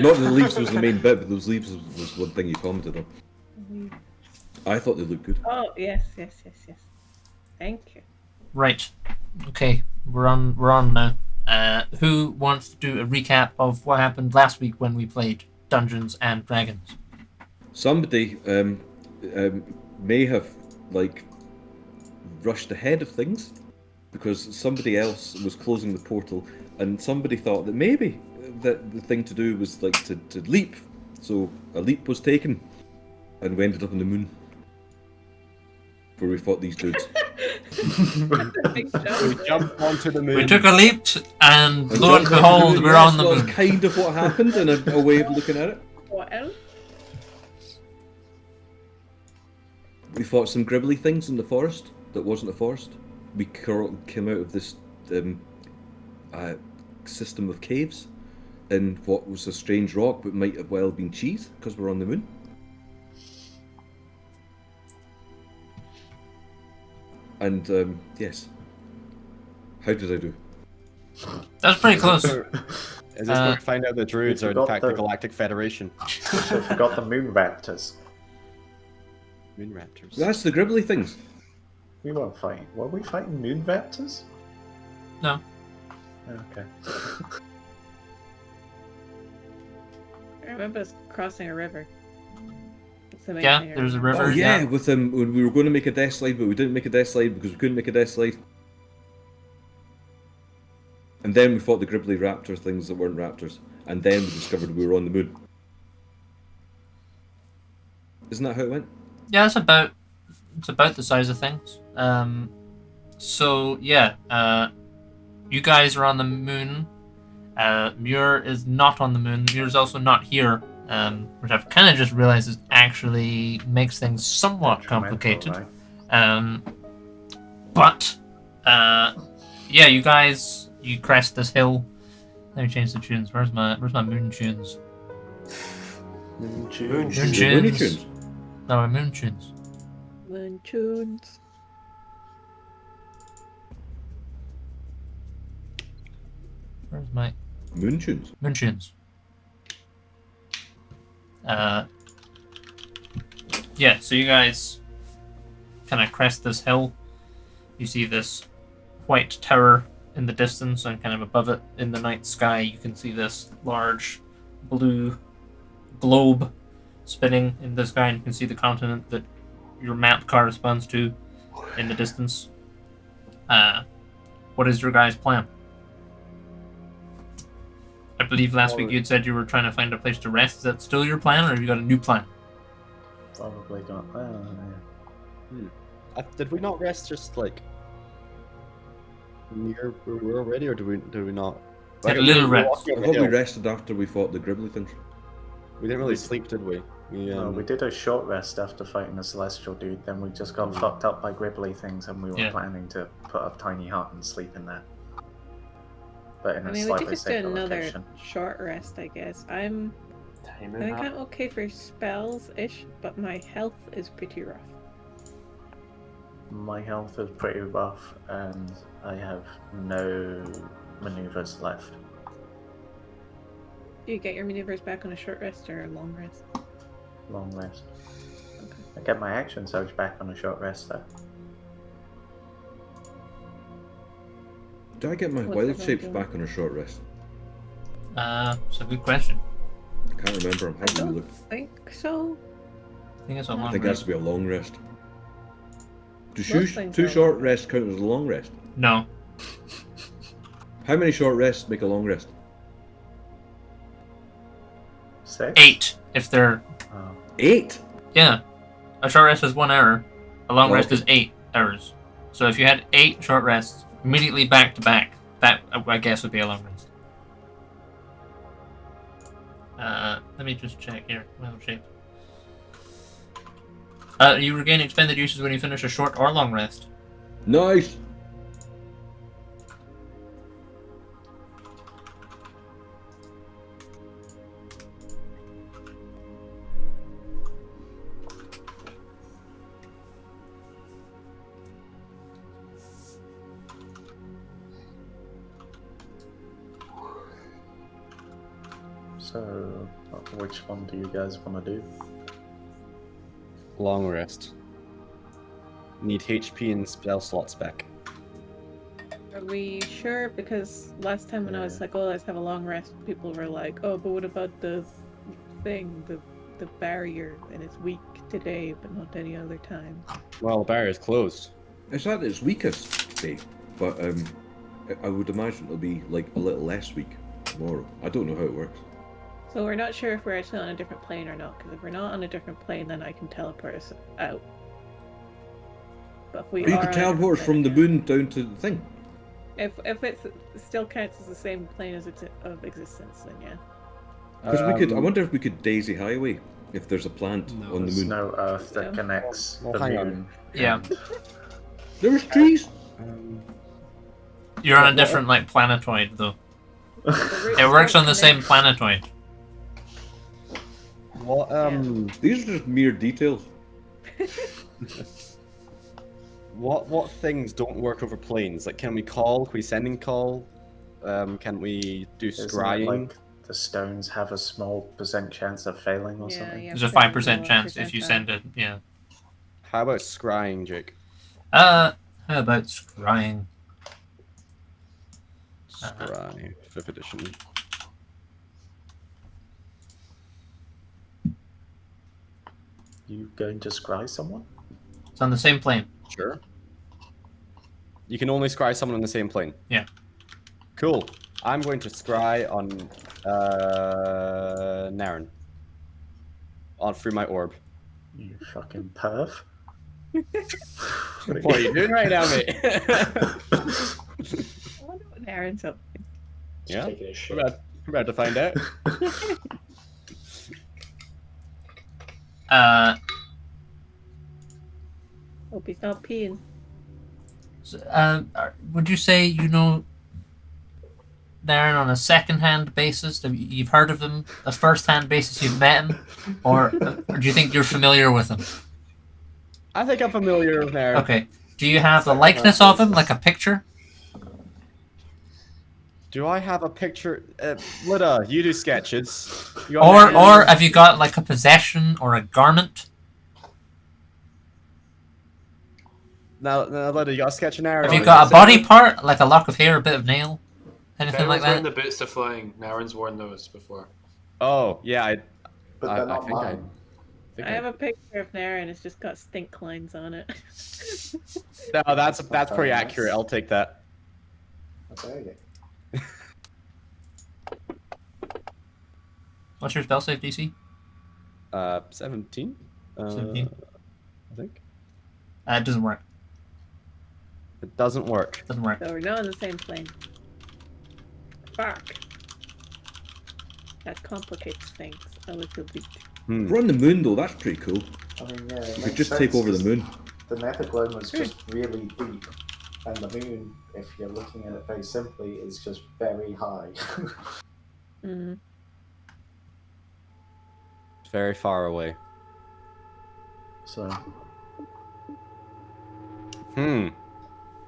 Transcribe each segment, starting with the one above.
Not that the leaves was the main bit, but those leaves was one thing you commented on. I thought they looked good. Oh, yes. Thank you. Right. Okay, we're on now. Who wants to do a recap of what happened last week when we played Dungeons and Dragons? Somebody may have rushed ahead of things because somebody else was closing the portal, and somebody thought that maybe that the thing to do was to leap. So a leap was taken, and we ended up on the moon, where we fought these dudes. We jumped onto the moon. We took a leap, and lo and behold, we're on the moon. That's kind of what happened in a way of looking at it. What else? We fought some gribbly things in the forest that wasn't a forest. We came out of this system of caves in what was a strange rock, but might have well been cheese because we're on the moon. And yes, how did I do? That's pretty close. Is this where we find out the druids are in fact the the- Galactic Federation? So I forgot the moon raptors. Moon raptors. That's the gribbly things. We weren't fighting. Were we fighting moon raptors? No. Okay. I remember us crossing a river. It's the main Yeah, thing I there's a remember. river. Oh yeah, with them when we were going to make a death slide, but we didn't make a death slide because we couldn't make a death slide. And then we fought the gribbly raptor things that weren't raptors, and then we discovered we were on the moon. Isn't that how it went? Yeah, it's about the size of things. So yeah, you guys are on the moon. Muir is not on the moon. Muir's also not here, which I've kind of just realized is actually makes things somewhat complicated. But yeah, you crest this hill. Let me change the tunes. Where's my moon tunes? Moon Moon The Looney tunes. Tunes. No, my moon tunes. Moon tunes. Where's my Moon Tunes. moon tunes? Yeah, so you guys kind of crest this hill. You see this white tower in the distance, and kind of above it in the night sky, you can see this large blue globe spinning in the sky, and you can see the continent that your map corresponds to in the distance. What is your guys' plan? I believe last week you had said you were trying to find a place to rest. Is that still your plan, or have you got a new plan? Probably got. Did we not rest just near where we were already, or did we not? Had a little rest. I thought we rested after we fought the gribbly things. We didn't really sleep, did we? We did a short rest after fighting the celestial dude. Then we just got fucked up by gribbly things, and we were planning to put a tiny hut and sleep in there. But in I a mean, we slightly could just do safer another location. short rest, I guess. I think I'm okay for spells-ish, but my health is pretty rough. My health is pretty rough, and I have no maneuvers left. Do you get your maneuvers back on a short rest or a long rest? Long rest. Okay. I get my action surge back on a short rest though. Do I get my What's wild everyone shapes doing? back on a short rest? It's a good question. I can't remember. I'm I having a don't look. think so. I think it's a I long I think it has rest. to be a long rest. Do Most things two are short long. rests count as a long rest? No. How many short rests make a long rest? 6? 8 if they're... Oh. 8? Yeah. A short rest is 1 hour. A long Oh, rest okay. is 8 hours. So if you had 8 short rests immediately back to back, that I guess would be a long rest. Let me just check here. Wild shape. You regain expended uses when you finish a short or long rest. Nice! So, which one do you guys want to do? Long rest. Need HP and spell slots back. Are we sure? Because last time when I was like, oh, let's have a long rest, people were like, oh, but what about the thing, the barrier, and it's weak today, but not any other time. Well, the barrier's closed. It's at its weakest day, but I would imagine it'll be like a little less weak tomorrow. I don't know how it works. So we're not sure if we're actually on a different plane or not, because if we're not on a different plane, then I can teleport us out. But if we You are could on a teleport us different from the plane moon down to the thing. again. If it still counts as the same plane as of existence, then yeah. Because we could. I wonder if we could daisy highway if there's a plant on the There's moon. no Earth that Yeah. connects Well, the hang on. moon. Yeah. and- There was trees. You're on a different like planetoid though. It works on the same planetoid. What These are just mere details. what things don't work over planes? Like, can we call? Can we sending call? Can we do Isn't it scrying? like the stones have a small % chance of failing or Yeah, something? yeah. There's a 5% chance if you send it. Yeah. How about scrying, Jake? How about scrying? Scry, 5th edition. You going to scry someone? It's on the same plane. Sure. You can only scry someone on the same plane. Yeah. Cool. I'm going to scry on Naren. On through my orb. You fucking perv. What are you doing right now, mate? I wonder what Aaron's up to. Yeah. Taking a shit. We're about to find out. Hope he's not peeing. Would you say you know Darren on a second-hand basis? You've heard of him? A first-hand basis, you've met him, or do you think you're familiar with him? I think I'm familiar with Naren. Okay. Do you have a likeness of him, like a picture? Do I have a picture? Lida, you do sketches. You Or got or have you got like a possession or a garment? now, Lida, you got a sketch of Naren? Have you got a body part, like a lock of hair, a bit of nail, anything like Darren's wearing that? the boots to flying. Naren's worn those before. Oh, yeah, But I they're not think I- mine. think I have a picture of Naren, it's just got stink lines on it. No, that's very pretty nice. accurate. I'll take that. Okay. What's your spell save DC? 17? 17. I think. It doesn't work. It doesn't work. Doesn't work. So we're not on the same plane. Fuck. That complicates things a little bit. We're on the moon though. That's pretty cool. I mean, yeah, it We could makes just take sense, over the moon. The Netherglobe was just really deep, and the moon, if you're looking at it very simply, is just very high. Mm. It's very far away. So,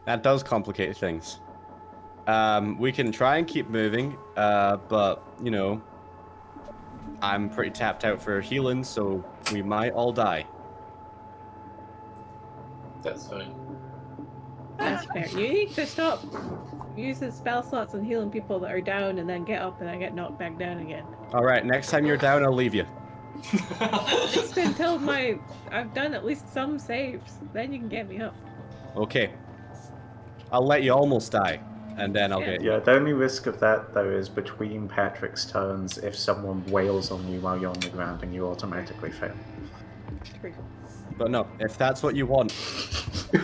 That does complicate things. We can try and keep moving, but, you know, I'm pretty tapped out for healing, so we might all die. That's fine. That's fair. You need to stop using spell slots and healing people that are down and then get up and then get knocked back down again. Alright, next time you're down, I'll leave you. Just until I've done at least some saves, then you can get me up. Okay. I'll let you almost die, and then I'll Yeah. get you. yeah, the only risk of that, though, is between Patrick's turns, if someone wails on you while you're on the ground and you automatically fail. True. But no, if that's what you want,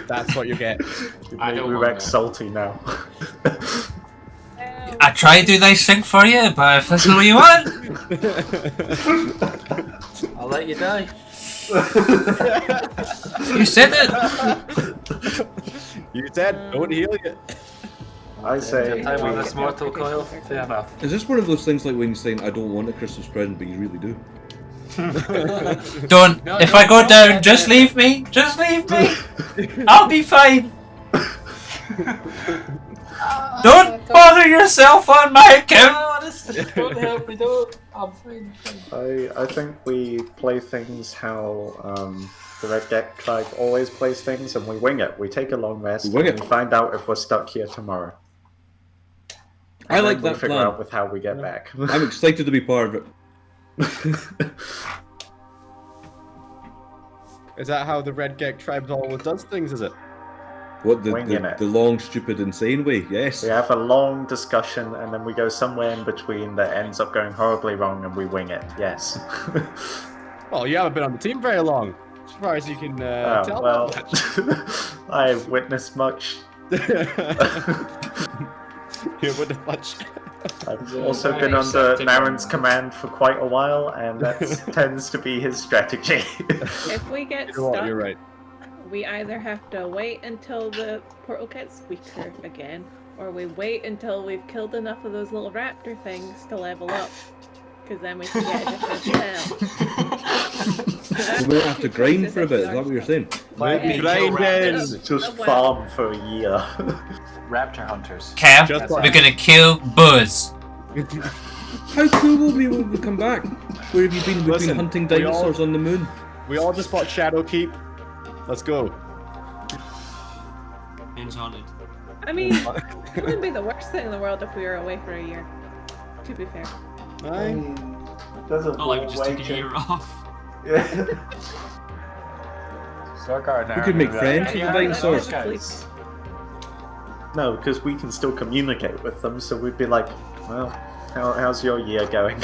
that's what you get. You I made don't me want Rex that. salty now. I try to do nice thing for you, but if that's what you want, I'll let you die. you said it. You said, don't heal you. I say, Time on we- this mortal coil. Fair enough. Is this one of those things like when you're saying I don't want a Christmas present, but you really do? Don't. No, If no, I go no, down, no, just no. leave me. Just leave me. I'll be fine. Don't bother yourself on my account. Honestly, don't help me, don't. I'm fine. I think we play things how the Red Gek tribe always plays things, and we wing it. We take a long rest, We wing and it. we find out if we're stuck here tomorrow. And I like then we that figure plan. out with how we get back. I'm excited to be part of it. Is that how the Red Gek tribe always does things, is it? What, Winging it. the long, stupid, insane way? Yes. We have a long discussion, and then we go somewhere in between that ends up going horribly wrong, and we wing it. Yes. Well, you haven't been on the team very long, as far as you can tell. Well, I've witnessed much. You wouldn't much. I've also been under Naren's command for quite a while, and that tends to be his strategy. If we get You're stuck, right. we either have to wait until the portal gets weaker again, or we wait until we've killed enough of those little raptor things to level up. Because then we can get a different spell. We won't have to grind for a bit, is that what you're saying? Might be Grinding. raptors. Just farm for a year. Raptor hunters. Cap, Just we're like- gonna kill Buzz. How cool will we when we come back? Where have you been? We've Listen, been hunting we all- dinosaurs on the moon. We all just bought Shadowkeep. Let's go. Hands haunted. I mean, it wouldn't be the worst thing in the world if we were away for a year. To be fair. Aye. Oh, like we just took a year off. We could make friends with the dinosaurs. Guys. No, because we can still communicate with them, so we'd be like, well, how's your year going?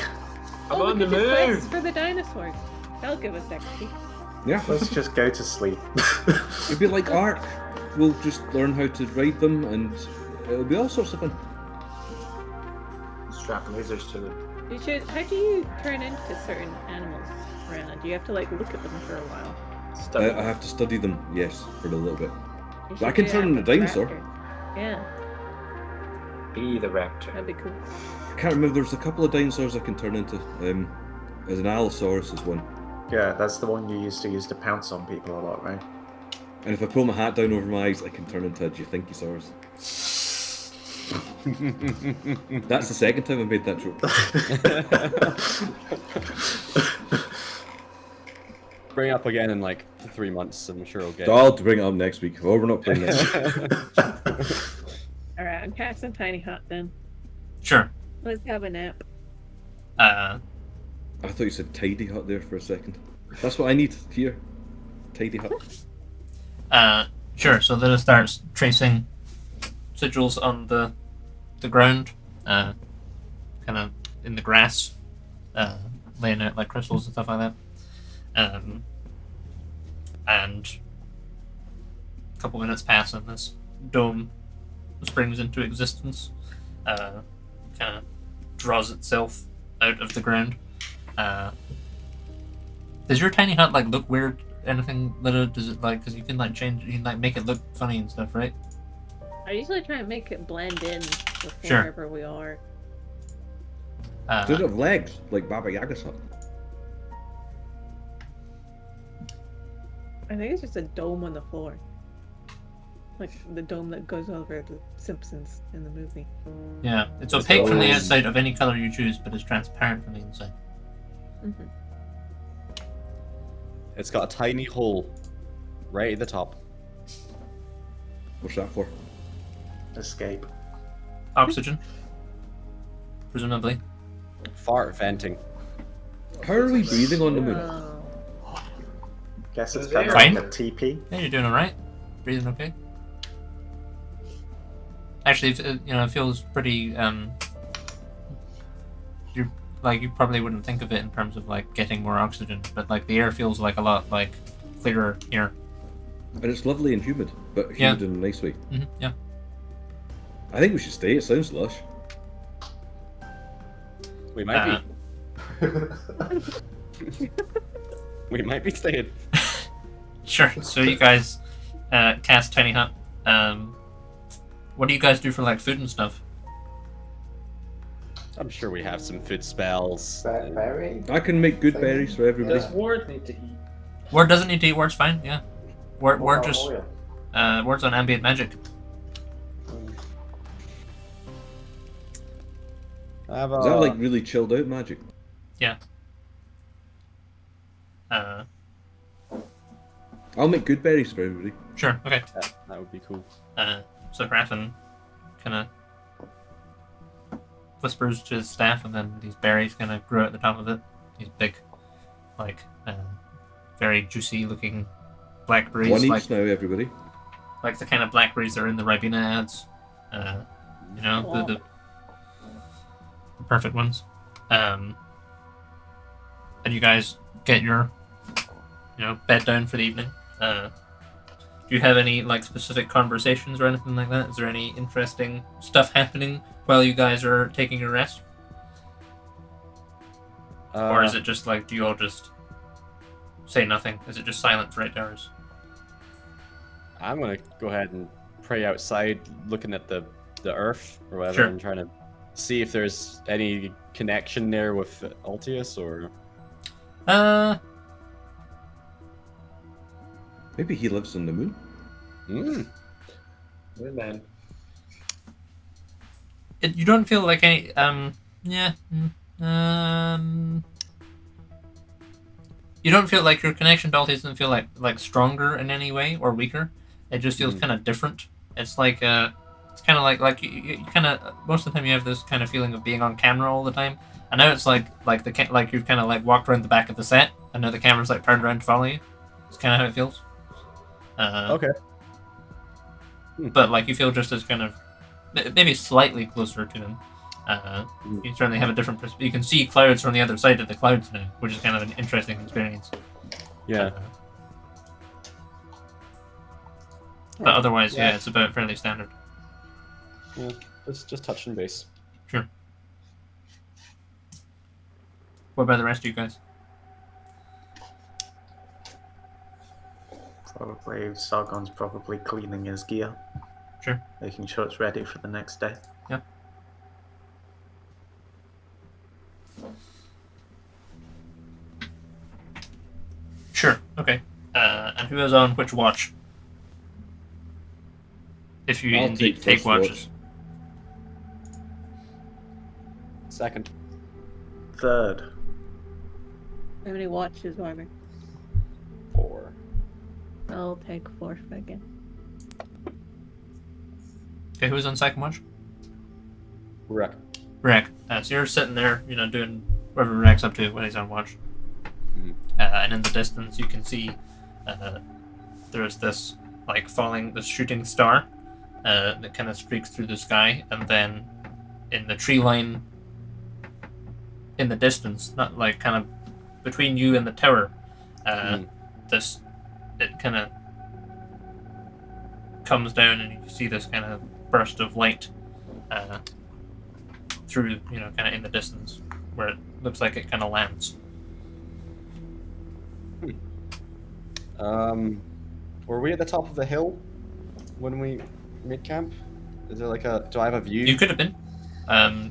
I'm Oh, on we the could do quests moon. for the dinosaurs. That'll give us XP. Yeah, Let's just go to sleep. it'd be like Ark. We'll just learn how to ride them, and it'll be all sorts of fun. Strap lasers to them. You should. How do you turn into certain animals, Rana? Do you have to like look at them for a while? I have to study them, yes, for a little bit. You But I should can do turn that into a with the dinosaur. raptor. Yeah, Be the raptor. that'd be cool. I can't remember, there's a couple of dinosaurs I can turn into. There's an Allosaurus is one. Yeah, that's the one you used to use to pounce on people a lot, right? And if I pull my hat down over my eyes, I can turn into a Geothinkosaurus. That's the second time I've made that joke. Bring it up again in like 3 months, and I'm sure we'll get. I'll bring it up next week. Oh, we're not playing next week. Alright, I'm casting Tiny Hut then. Sure. Let's have a nap. I thought you said tidy hut there for a second. That's what I need here. Tidy hut. Sure. So then it starts tracing sigils on the ground, kind of in the grass, laying out like crystals and stuff like that. And a couple minutes pass, and this dome springs into existence. Kind of draws itself out of the ground. Does your tiny hut like look weird? Anything little? Does it like? Because you can like change, you can like make it look funny and stuff, right? I usually try and make it blend in with Sure. wherever we are. Does it have legs like Baba Yaga's hut? I think it's just a dome on the floor. Like the dome that goes over the Simpsons in the movie. Yeah, it's opaque from the always- outside of any color you choose, but it's transparent from the inside. Mm-hmm. It's got a tiny hole right at the top. What's that for? Escape. Oxygen, presumably. Fart venting. How are we breathing on the moon? Guess it's Is kind of it? like Fine. a TP. Yeah, you're doing all right. Breathing okay. Actually, it feels pretty. You're like you probably wouldn't think of it in terms of like getting more oxygen, but like the air feels like a lot like clearer here. And it's lovely and humid, but humid Yeah. in a nice way. Yeah. I think we should stay. It sounds lush. We might be. We might be staying. Sure. So you guys cast Tiny Hut. What do you guys do for like food and stuff? I'm sure we have some food spells. Berry? I can make good berries for everybody. Does Ward need to eat? Ward doesn't need to eat. Ward's fine. Yeah. Ward What just about oil? Ward's on ambient magic. I have Is that like really chilled out magic? Yeah. I'll make good berries for everybody. Sure. Okay. That would be cool. So Raffin kind of whispers to his staff, and then these berries kind of grow at the top of it. These big, like, very juicy-looking blackberries. One each like, now, everybody. Like the kind of blackberries that are in the Ribena ads. You know, Wow. the perfect ones. And you guys get your, bed down for the evening. Do you have any like specific conversations or anything like that? Is there any interesting stuff happening while you guys are taking your rest, or is it just like, do you all just say nothing? Is it just silent for 8 hours? I'm gonna go ahead and pray outside, looking at the earth or whatever, Sure. and trying to see if there's any connection there with Altius or. Maybe he lives on the moon. Good man. You don't feel like any. You don't feel like your connection to Altis doesn't feel like stronger in any way or weaker. It just feels kind of different. It's like it's kind of like you kind of most of the time you have this kind of feeling of being on camera all the time. And now it's like you've kind of like walked around the back of the set, and now the camera's like turned around to follow you. It's kind of how it feels. Okay. But like you feel just as kind of maybe slightly closer to him. You certainly have a different perspective. You can see clouds from the other side of the clouds now, which is kind of an interesting experience. Yeah. But otherwise, Yeah. yeah, it's about fairly standard. Yeah. Just touching base. Sure. What about the rest of you guys? Probably Sargon's probably cleaning his gear. Sure. Making sure it's ready for the next day. Yeah. Sure. Okay. And who is on which watch? If you I'll indeed take take first watch. watches. Second. Third. How many watches are there? 4. I'll take fourth again. Okay, who's on second watch? Wreck. Rick. So you're sitting there, doing whatever Rick's up to when he's on watch. And in the distance, you can see there's this this shooting star that kind of streaks through the sky, and then in the tree line in the distance, not like kind of between you and the tower, it kind of comes down, and you see this kind of burst of light through, kind of in the distance, where it looks like it kind of lands. Were we at the top of the hill when we made camp? Is there do I have a view? You could have been.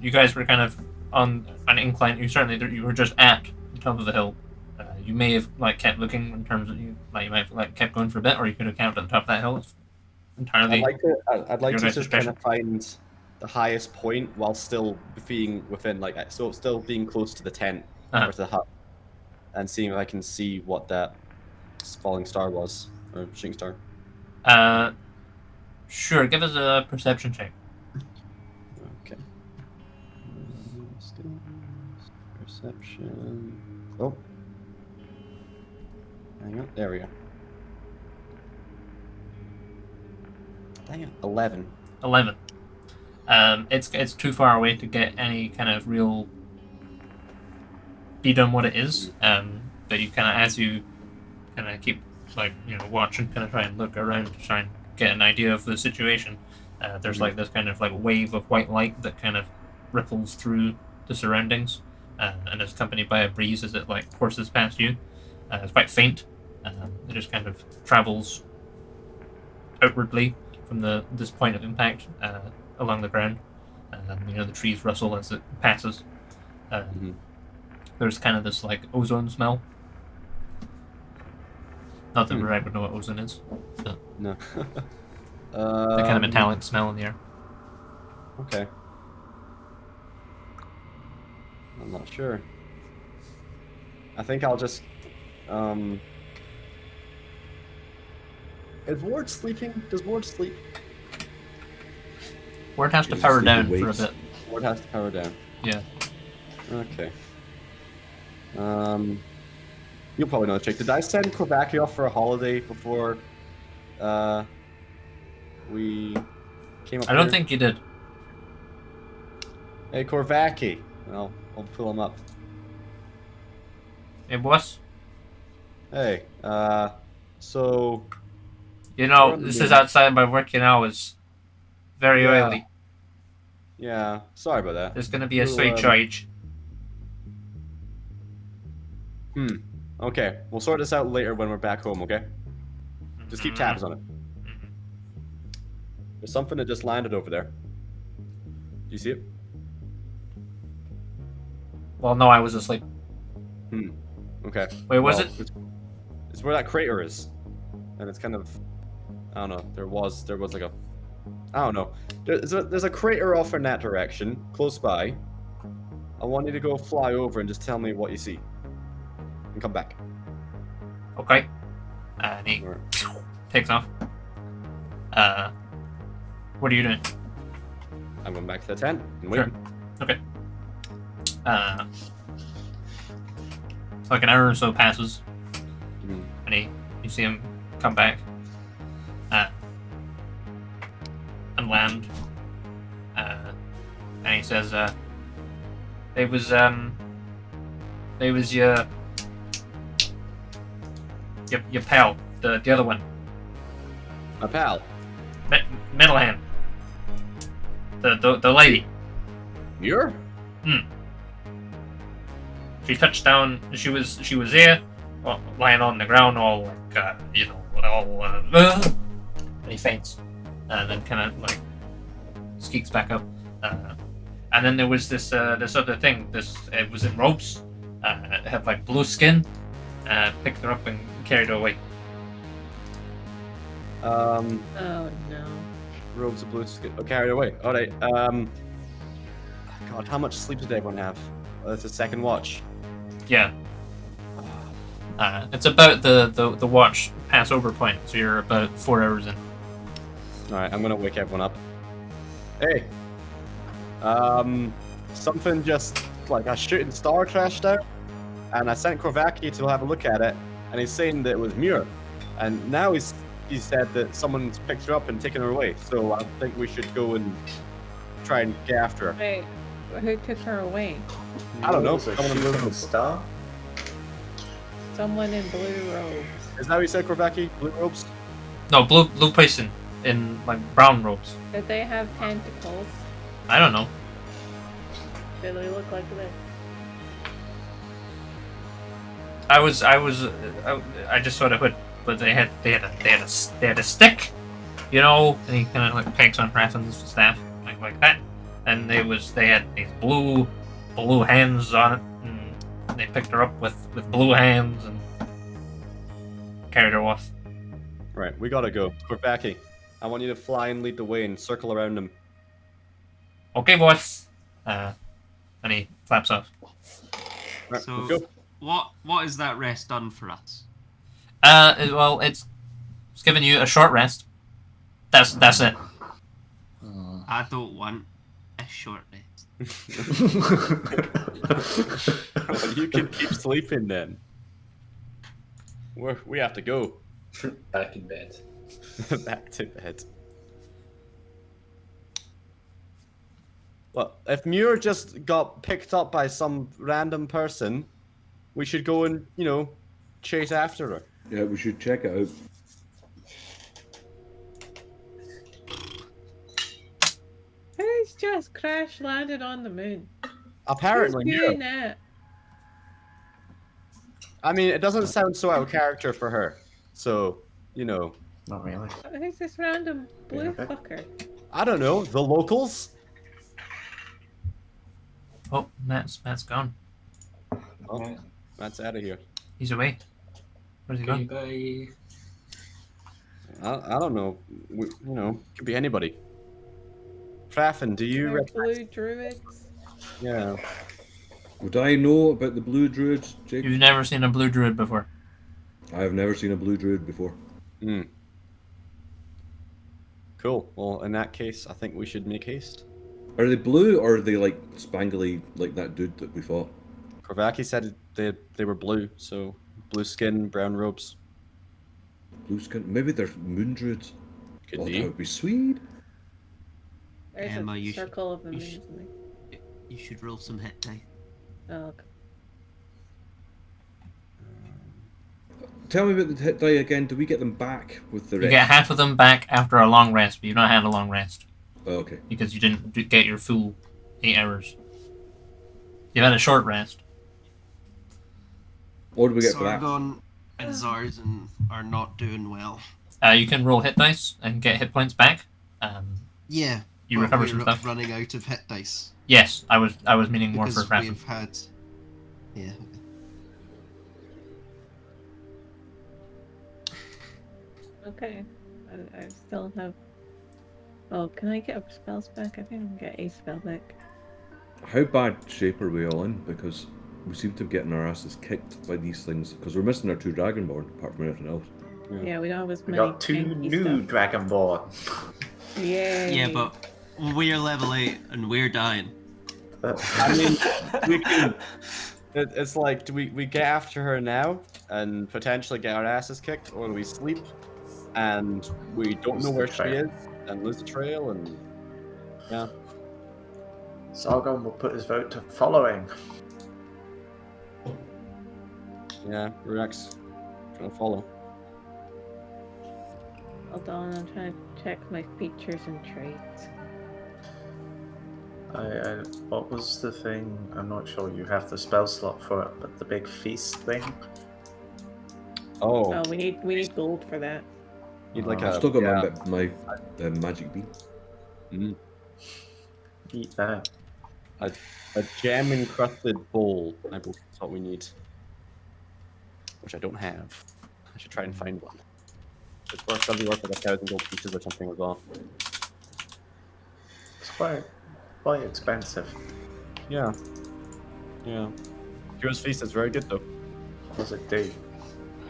You guys were kind of on an incline. You were just at the top of the hill. You may have kept looking in terms of you might have kept going for a bit, or you could have camped at the top of that hill. It's entirely. I'd like your to guys' just kind discretion. of find the highest point while still being within still being close to the tent or to the hut, and seeing if I can see what that falling star was or shooting star. Sure. Give us a perception check. Okay. Perception. Oh. Hang on. There we go. Dang it. 11. 11. It's too far away to get any kind of real beat on what it is. But you kind of, as you kind of keep watch and kind of try and look around to try and get an idea of the situation. There's this kind of wave of white light that kind of ripples through the surroundings, and is accompanied by a breeze as it courses past you. It's quite faint. It just kind of travels outwardly from this point of impact along the ground. The trees rustle as it passes. There's kind of this ozone smell. Not that I would know what ozone is. But No. the kind of metallic smell in the air. Okay. I'm not sure. I think I'll just Is Ward sleeping? Does Ward sleep? Ward has to He's power asleep down and for a wakes. bit. Ward has to power down. Yeah. Okay. You'll probably know the trick. Did I send Korvaki off for a holiday before we came up I don't here? think you did. Hey, Korvaki. I'll pull him up. It was. Hey, so... You know, We're on the this is moon. outside my working hours. Very Yeah. early. Yeah, sorry about that. There's gonna be a We'll, sweet charge. Okay, we'll sort this out later when we're back home, okay? Just keep tabs on it. Mhm. There's something that just landed over there. Do you see it? Well, no, I was asleep. Okay. Wait, was Well, it? It's where that crater is. And it's kind of... I don't know. There was like a... I don't know. There's a crater off in that direction, close by. I want you to go fly over and just tell me what you see. And come back. Okay. And he Alright. takes off. What are you doing? I'm going back to the tent and Sure. waiting. Okay. Like an hour or so passes, Mhm. and you see him come back, and land, and he says, "It was your pal, the other one, My pal. middle hand, the lady. You're? She touched down. She was there, lying on the ground, all like and he faints, and then kind of like skeeks back up. And then there was this other thing. It was in ropes. It had like blue skin. Picked her up and carried her away. Oh no. Robes of blue skin. Oh, carried away. Alright, God, how much sleep did everyone have? That's a second watch. Yeah. It's about the watch passover point, so you're about 4 hours in. Alright, I'm gonna wake everyone up. Hey! Something just, like a shooting star crashed out, and I sent Korvaki to have a look at it, and he's saying that it was Muir. And now he said that someone's picked her up and taken her away, so I think we should go and try and get after her. Wait, who took her away? I don't know. It's a Someone in shooting blue. star. Someone in blue robes. Is that what you said, Korvaki? Blue robes? No, blue person in like brown robes. Did they have tentacles? I don't know. Did they look like this? I just sort of put, but they had a stick, you know, and he kind of like pegs on Raffin's staff like that, and they had these blue hands on it, and they picked her up with blue hands and carried her off. Right, we gotta go. Korvaki, I want you to fly and lead the way and circle around them. Okay, boss. And he flaps off. Right, So- let's go. What has that rest done for us? Well, it's giving you a short rest. That's it. I don't want a short rest. Well, you can keep sleeping then. We have to go. Back in bed. Back to bed. Well, if Muir just got picked up by some random person, we should go and, chase after her. Yeah, we should check it out. Who's just crash landed on the moon? Apparently, Who's Muir. doing that? I mean, it doesn't sound so out of character for her. So, Not really. Who's this random blue Okay. fucker? I don't know. The locals? Oh, Matt's gone. Oh, Right. Matt's out of here. He's away. Where's he Okay, gone? bye. I don't know. Could be anybody. Traffin, do you... They're blue druids. Yeah. Would I know about the blue druids, Jake? You've never seen a blue druid before. I have never seen a blue druid before. Hmm. Cool. Well, in that case, I think we should make haste. Are they blue or are they like spangly like that dude that we fought? Korvaki said they were blue, so blue skin, brown robes. Blue skin? Maybe they're moon druids. Could Oh, be. that would be sweet. There's Emma, a you should- circle of the you moons. should- in there. You should roll some hit die. Oh, okay. Tell me about the hit die again. Do we get them back with the You rest? get half of them back after a long rest, but you've not had a long rest Oh, okay. because you didn't get your full 8 hours. You've had a short rest. What do we get for that? Sargon and Zarzan are not doing well. You can roll hit dice and get hit points back. Yeah. You but recover we're some stuff. running out of hit dice. Yes, I was meaning more Because for crafting. we've had... Yeah, okay. Okay. I still have. Oh, can I get spells back? I think I can get a spell back. How bad shape are we all in? Because we seem to be getting our asses kicked by these things. Because we're missing our 2 Dragonborn, apart from anything else. Yeah, we don't have as We many. got 2 tanky new stuff. Dragonborn. Yay! Yeah, but we're level 8 and we're dying. I mean, we can. It's like, do we get after her now and potentially get our asses kicked, or do we sleep and we don't know Lose where the she trail. is and lose the trail and yeah. Sargon will put his vote to following. Yeah, Rurak's gonna follow. Hold on, I'm trying to check my features and traits. What was the thing? I'm not sure you have the spell slot for it, but the big feast thing. Oh, Oh, we need gold for that. you'd like I've a still got yeah. my magic bean. Eat that. A gem encrusted bowl. I believe that's what we need. Which I don't have. I should try and find one. It's worth something worth like 1,000 gold pieces or something as well. It's quite expensive. Yeah. Yeah. Hero's Feast is very good though. What does it do?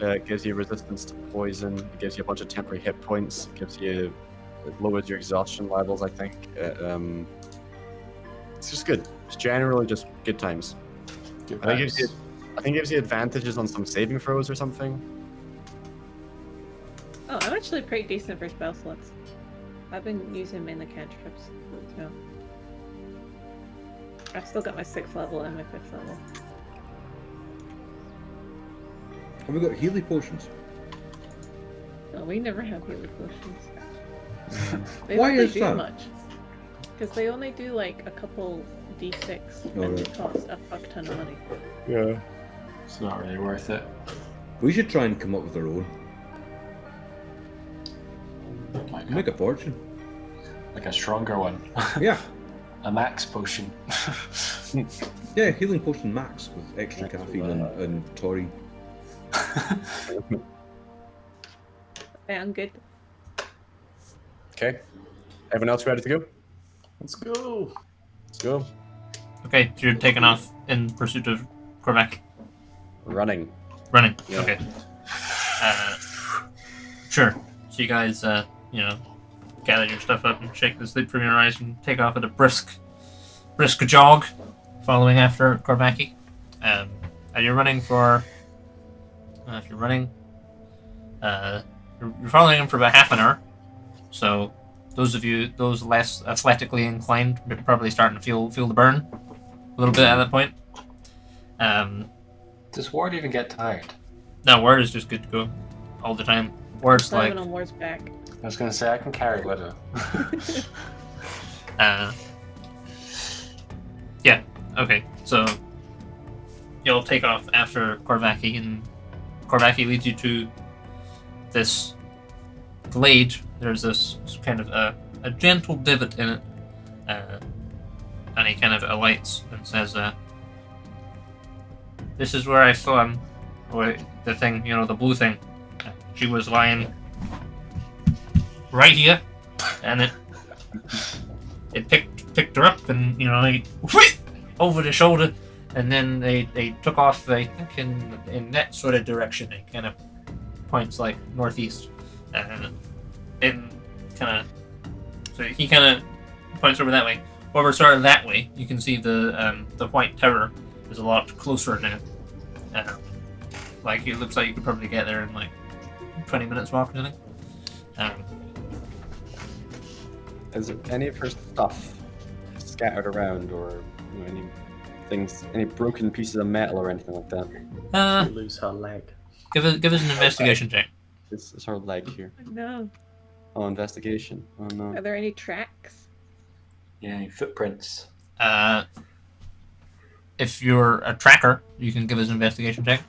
It gives you resistance to poison. It gives you a bunch of temporary hit points. It gives you, it lowers your exhaustion levels. I think. It's just good. It's generally just good times. Good I think it vibes. gives you advantages on some saving throws or something. Oh, I'm actually pretty decent for spell slots. I've been using mainly cantrips, so I've still got my 6th level and my 5th level. Have we got Healy potions? No, we never have healing potions. They Why don't really is do that? much. Because they only do like a couple d6 Oh, and they right. cost a fuck ton of money. Yeah. It's not really worth it. We should try and come up with our own. Like Make a fortune. a stronger one. Yeah. A max potion. Yeah, healing potion max with extra caffeine and taurine. Sound good? Okay. Everyone else ready to go? Let's go. Let's go. Okay, so you're taking off in pursuit of Korvac. Running. Running. Yeah. Okay. Sure. So you guys, gather your stuff up and shake the sleep from your eyes and take off at a brisk jog, following after Korvaki. And you're running for. If you're running, you're following him for about half an hour. So those less athletically inclined, are probably starting to feel the burn a little bit at that point. Does Ward even get tired? No, Word is just good to go all the time. Word's like, Climbing on Ward's back. I was gonna say I can carry with her. yeah, okay. So you'll take off after Korvaki, and Korvaki leads you to this glade. There's this kind of a gentle divot in it, and he kind of alights and says, "This is where I saw him, or the thing, the blue thing. She was lying right here, and it picked her up, and he over the shoulder, and then they took off. I think in that sort of direction. It kind of points like northeast, in kind of. So he kind of points over that way. Over sort of that way, you can see the White Tower is a lot closer now. Like it looks like you could probably get there in like 20 minutes walk or something. Is there any of her stuff scattered around, or any things, any broken pieces of metal or anything like that? She lose her leg. Give us an investigation check. This is her leg here. No. Oh, investigation. Oh no. Are there any tracks? Yeah, any footprints. If you're a tracker, you can give us an investigation check.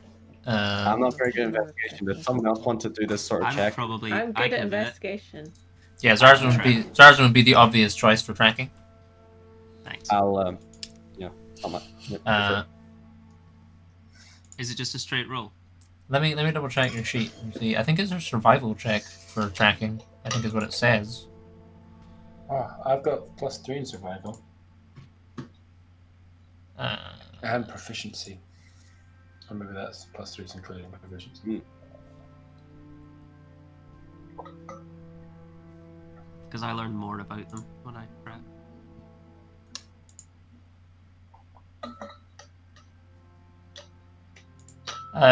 I'm not very good at investigation. Does someone else want to do this sort of check? I'm good at investigation. Yeah, Zarzan would be the obvious choice for tracking. Thanks. I'll Is it just a straight roll? Let me double check your sheet and see. I think it's a survival check for tracking. I think is what it says. I've got +3 in survival. And proficiency. Or maybe that's +3 including my proficiency. Because I learn more about them when I track.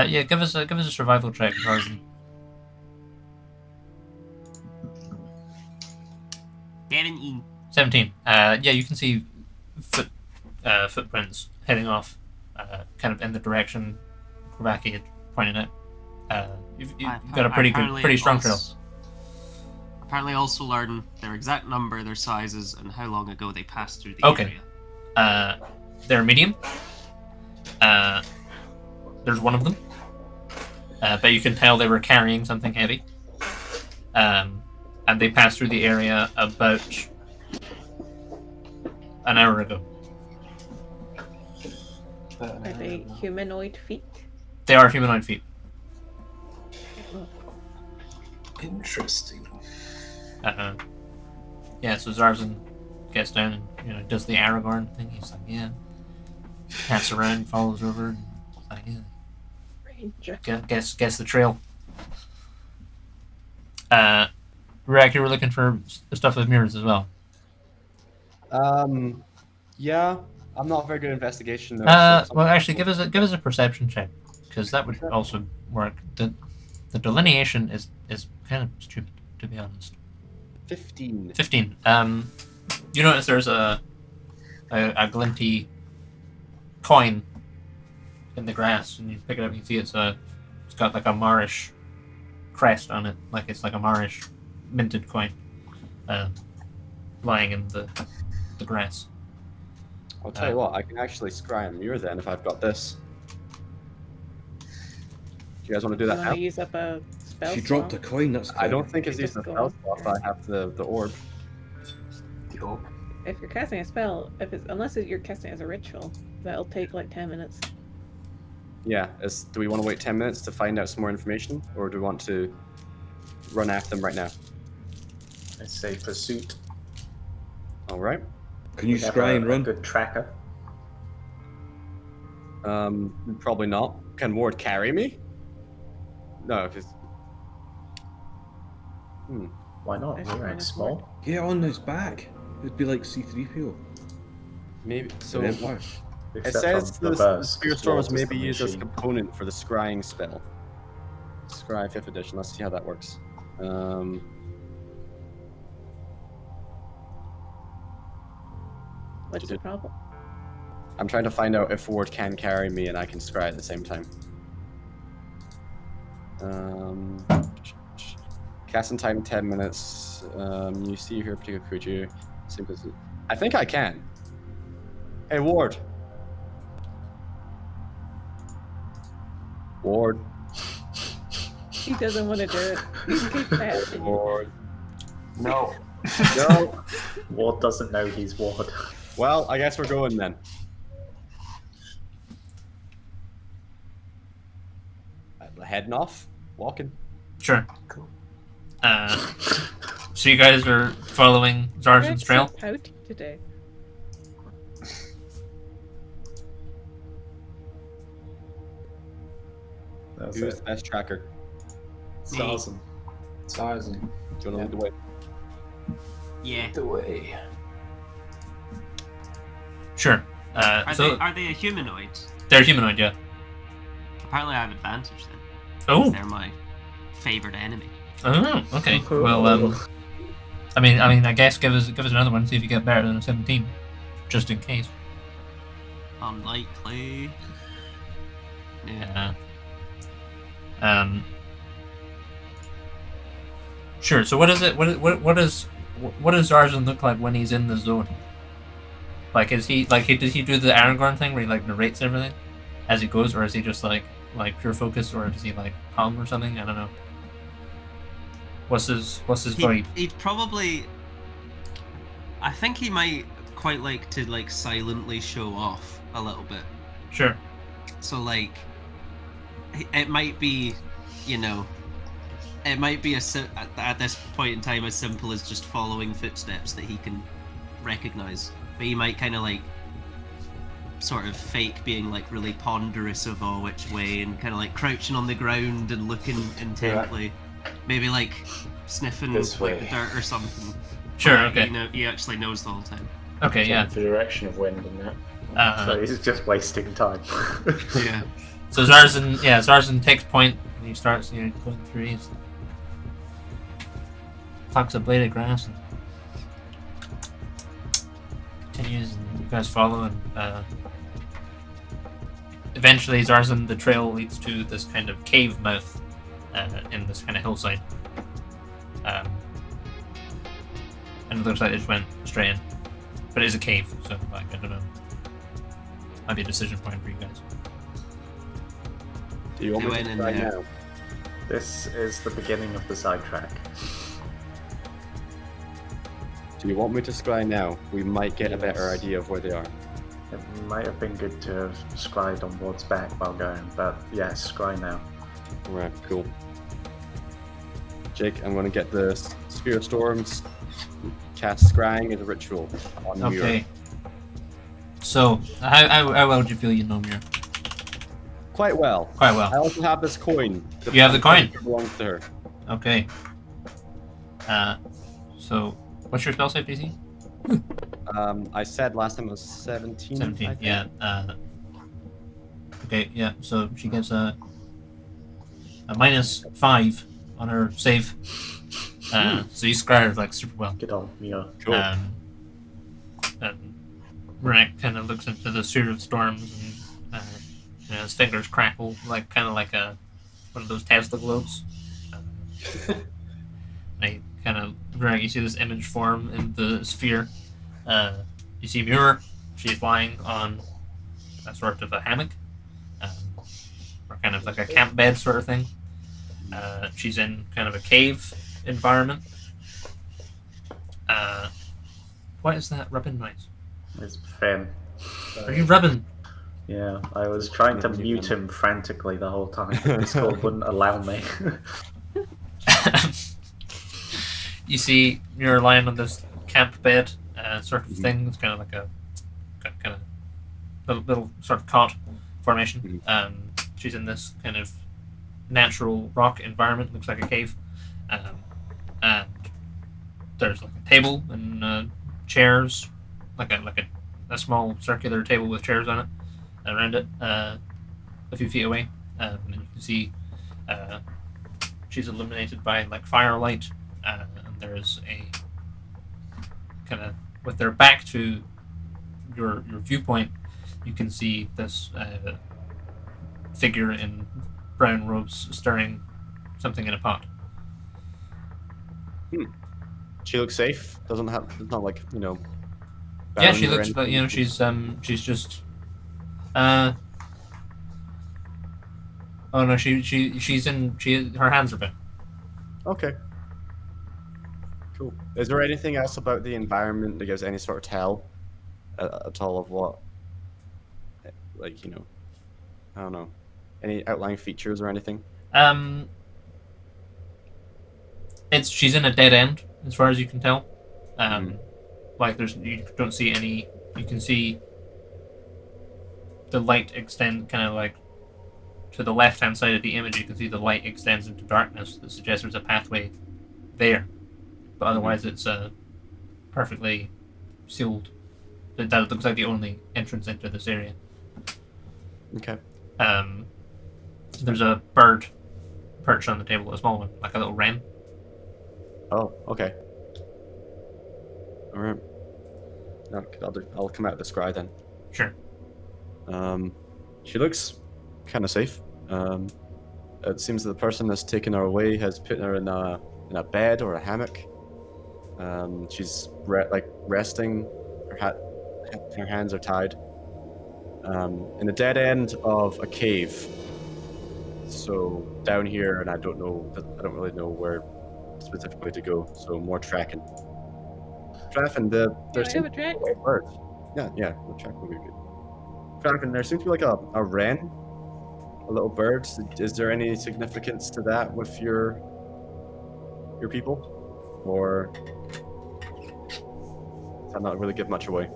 Yeah, give us a survival check, Zarzan. Getting 17. Yeah, you can see footprints heading off, kind of in the direction Kravaki had pointed out. You've got a pretty strong trail. Apparently, also learn their exact number, their sizes, and how long ago they passed through the area. They're medium. There's one of them, but you can tell they were carrying something heavy. And they passed through the area about an hour ago. Are they humanoid feet? They are humanoid feet. Interesting. Yeah, so Zarzan gets down and does the Aragorn thing. He's like, yeah. Pats around, follows over, and like, yeah. Ranger. Guess the trail. Rack, you were looking for stuff with mirrors as well. Yeah, I'm not very good at investigation though. Well, actually, give us a perception check, because that would also work. The delineation is kind of stupid, to be honest. 15. 15. You notice there's a glinty coin in the grass, and you pick it up and you see it's got like a Marish crest on it, like it's like a Marish minted coin, lying in the grass. I'll tell you what, I can actually scry a mirror then if I've got this. Do you guys want to do that now? Use up a spell She dropped a coin, that's I don't think it's Just using a go spell on. slot. I have the orb. The orb. If you're casting a spell, unless you're casting it as a ritual, that'll take like 10 minutes. Yeah, do we want to wait 10 minutes to find out some more information, or do we want to run after them right now? I say pursuit. All right. Can you We have scry and a run? good tracker. Probably not. Can Ward carry me? No, because. Why not? There's We're one like as small. Get on his back. It'd be like C3PO. Maybe. So The it Empire. Except says for the burst, Spear 'cause Storms Ward may is be the used as a machine. component for the scrying spell. Scry 5th edition. Let's see how that works. What's the problem? I'm trying to find out if Ward can carry me and I can scry at the same time. Casting time 10 minutes. You see here a particular creature. I think I can. Hey, Ward. Ward. He doesn't want to do it. He's too fat. Ward. No. No. Ward doesn't know he's Ward. Well, I guess we're going then. Heading off, walking. Sure. Cool. So you guys are following Zarzan's Greg's trail. so pouty today. That's Who's it. the best tracker? Starzan. Tarzan. Do you want to lead the way? Yeah. The way. Sure. Are So they a humanoid? they're humanoid, yeah. Apparently, I have advantage then. Oh. They're my favorite enemy. Oh. Okay. Well, I mean, I guess give us another one. See if you get better than a 17, just in case. Unlikely. Yeah. Yeah. Sure. So what is it? What does Zarzan look like when he's in the zone? Like, does he do the Aragorn thing where he like narrates everything as he goes, or is he just like pure focus, or does he like calm or something? I don't know. What's his vibe? He'd probably. I think he might quite like to like silently show off a little bit. Sure. So like, it might be, you know, it might be at this point in time as simple as just following footsteps that he can recognize. But he might kind of like sort of fake being like really ponderous of which way and kind of like crouching on the ground and looking intently. Maybe like sniffing This like the way. dirt or something. Sure. But, Okay. he actually knows the whole time. Okay. Yeah. The direction of wind and that. So he's just wasting time. Yeah. So Zarzan takes point and he starts going through these. Plucks a blade of grass and continues, and you guys follow, and eventually Zarzan, the trail leads to this kind of cave mouth in this kind of hillside. And it looks like it just went straight in. But it is a cave, so like, I don't know. Might be a decision point for you guys. Do you want me Went to in try there. now? This is the beginning of the sidetrack. Do you want me to scry now? We might get a better idea of where they are. It might have been good to have scried on Ward's back while going, but yes, scry now. Right, cool. Jake, I'm going to get the Spear of Storms, cast scrying as a ritual on Muir. Okay. So, how well do you feel you know Muir? Quite well. Quite I well. also have this coin. You have the coin? That belongs to her. Okay. So, what's your spell save DC? I said last time it was 17. 17, I think. yeah. Okay, yeah, so she gets a -5 on her save. So you scry her like super well. Good old Mia. Cool. And Rennek kind of looks into the Sphere of Storms, and his fingers crackle like kind of like one of those Tesla globes. And he kind of you see this image form in the sphere. You see Muir. She's lying on a sort of a hammock, or kind of like a camp bed sort of thing. She's in kind of a cave environment. What is that rubbing noise? It's Finn. Are you rubbing? Yeah, I was trying to mute him frantically the whole time, but Discord wouldn't allow me. You see Muir lying on this camp bed sort of thing. It's kind of like a kind of little sort of cot formation. She's in this kind of natural rock environment. Looks like a cave, and there's like a table and chairs, like a small circular table with chairs on it around it, a few feet away, and you can see she's illuminated by like firelight, and there's a kind of with their back to your viewpoint, you can see this figure in brown robes stirring something in a pot. She looks safe. Doesn't have. It's not like Yeah, she bound or looks like anything. she's just. Oh no, she's in her hands are bound. Okay. Cool. Is there anything else about the environment that gives any sort of tell at all of what, like I don't know, any outlying features or anything? She's in a dead end as far as you can tell. Like you don't see any. You can see the light extend kind of like to the left-hand side of the image, you can see the light extends into darkness that suggests there's a pathway there. But otherwise, it's perfectly sealed. That looks like the only entrance into this area. Okay. There's a bird perched on the table, a small one, like a little wren. Oh, okay. All right. I'll come out of the scry then. Sure. She looks kind of safe. It seems that the person that's taken her away has put her in a bed or a hammock. She's resting. Her hands are tied. In the dead end of a cave. So down here, and I don't really know where specifically to go. So more tracking. Traffin, there's have a track? birds. Yeah, the track would be good. Traffin, there seems to be like a wren, a little bird. Is there any significance to that with your people, or does that not really give much away?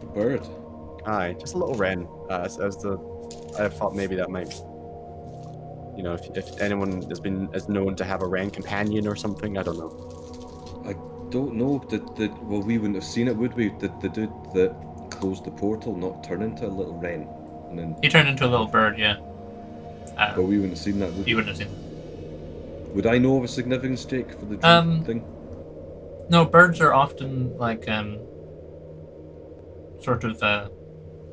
The bird. Aye, just a little wren. I thought maybe that might, if anyone is known to have a wren companion or something. I don't know. I don't know. Well, we wouldn't have seen it, would we? Did the dude that closed the portal not turn into a little wren? And then... He turned into a little bird, yeah. But we wouldn't have seen that, would we? You wouldn't have seen it. Would I know of a significance, Jake, for the druid thing? No, birds are often like sort of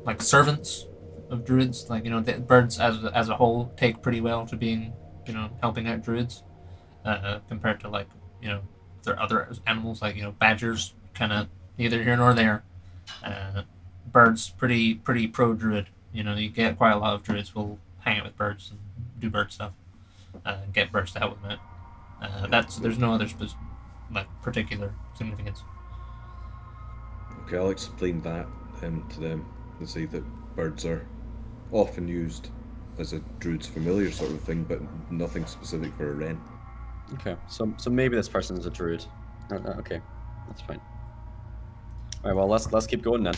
like servants of druids. Like, the birds as a whole take pretty well to being, helping out druids, compared to like, there are other animals like, badgers, kind of neither here nor there. Birds pretty pro druid. You get quite a lot of druids will hang out with birds and do bird stuff, and get birds to help them out. There's no other particular significance. Okay, I'll explain that to them and say that birds are often used as a druid's familiar sort of thing, but nothing specific for a wren. Okay, so maybe this person is a druid. Okay, that's fine. All right, well let's keep going then.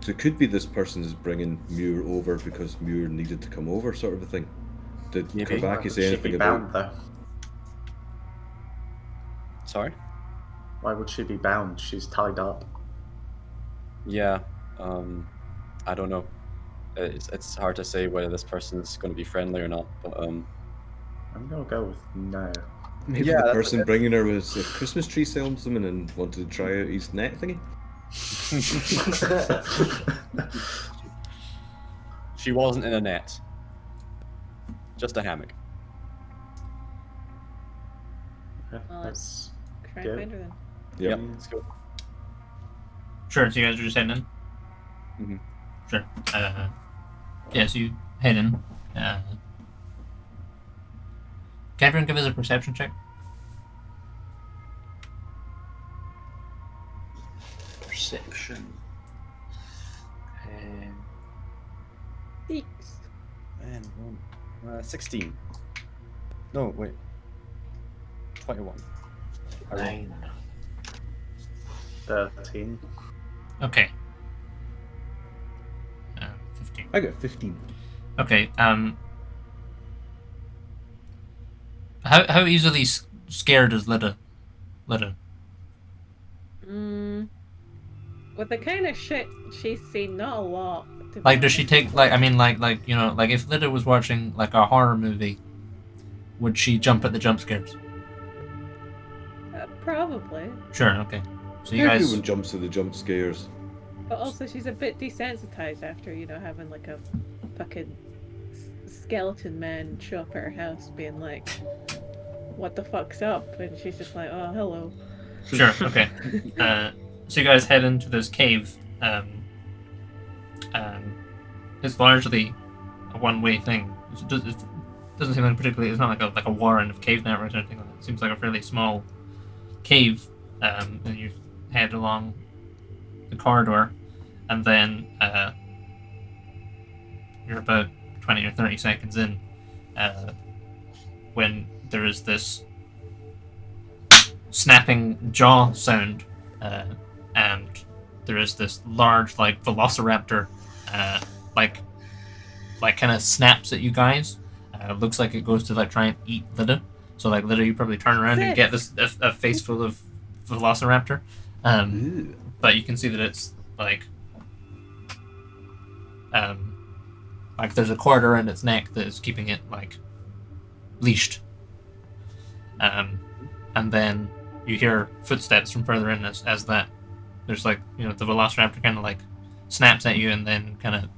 So it could be this person is bringing Muir over because Muir needed to come over, sort of a thing. Did Kavaki say anything about? Though? Sorry? Why would she be bound? She's tied up. Yeah, I don't know. It's hard to say whether this person is going to be friendly or not, but I'm gonna go with no. Maybe the person bringing her was a Christmas tree salesman and wanted to try out his net thingy. She wasn't in a net. Just a hammock. Okay, Well, let's Try go. and find her then. Yep. Let's go. Sure, so you guys are just heading in? Mhm. Sure. Yeah, so you head in. Can everyone give us a perception check? Perception. 6. And 16. No, wait. 21. 9. 13. Okay. 15. I got 15. Okay, how easily scared is Lida? With the kind of shit she's seen, not a lot. to be Like, does she honest. take, like, I mean, like, if Lida was watching, like, a horror movie, would she jump at the jump scares? Probably. Sure, okay. So you guys... Everyone jumps at the jump scares. But also she's a bit desensitized after, having like a fucking skeleton man show up at her house being like, what the fuck's up? And she's just like, oh, hello. Sure, okay. So you guys head into this cave. It's largely a one-way thing. It doesn't seem like particularly... It's not like a warren of cave networks or anything like that. It seems like a fairly small cave. And you head along the corridor, and then you're about 20 or 30 seconds in when there is this snapping jaw sound, and there is this large, like, velociraptor, like, like kind of snaps at you guys. Looks like it goes to like try and eat Lida. So like Lida, you probably turn around and get this a face full of Velociraptor. But you can see that it's like there's a cord around its neck that is keeping it like leashed. And then you hear footsteps from further in as that there's like, you know, the Velociraptor kind of like snaps at you, and then kind of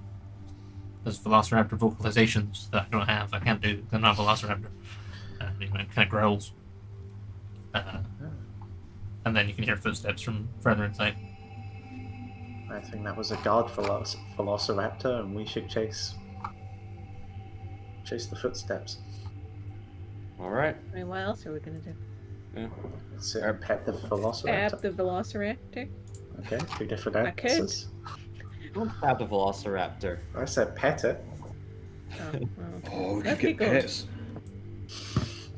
there's Velociraptor vocalizations that I don't have. I can't do. They're not Velociraptor. You know, it kind of growls. And then you can hear footsteps from further inside. I think that was a guard Velociraptor, and we should chase the footsteps. All right. I mean, what else are we gonna do? Yeah. Sit and pet the Velociraptor. Stab the Velociraptor? Okay, 2 different I could. answers. Don't stab the Velociraptor. I said pet it. Oh, well. Oh, we could Let's get going. pets.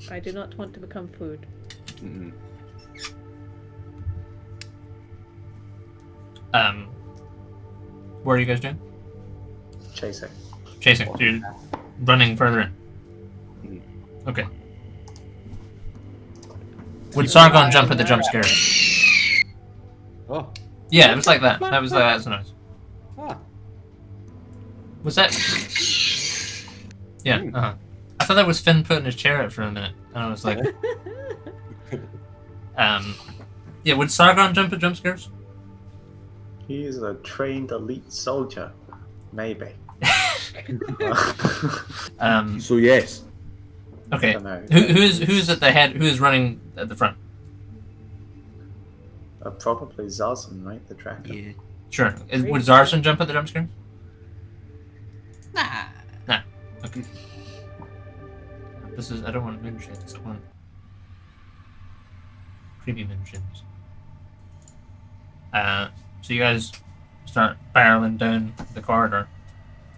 I do not want to become food. Mm-mm. What are you guys doing? Chasing. Chasing. So you're running further in. Okay. Would Sargon jump at the jump scare? Oh. Yeah, it was like that. That was that's nice. Ah. Was that? Yeah. I thought that was Finn putting his chair up for a minute, and I was like, yeah. Would Sargon jump at jump scares? He is a trained elite soldier. Maybe. So yes. Okay. I don't know. Who's at the head? Who is running at the front? Probably Zarzan, right? The tracker. Yeah. Sure. Would Zarzan jump at the jump scare? Nah. Okay. This is. I don't want moonshades. I want creepy moonshades. So you guys start barreling down the corridor,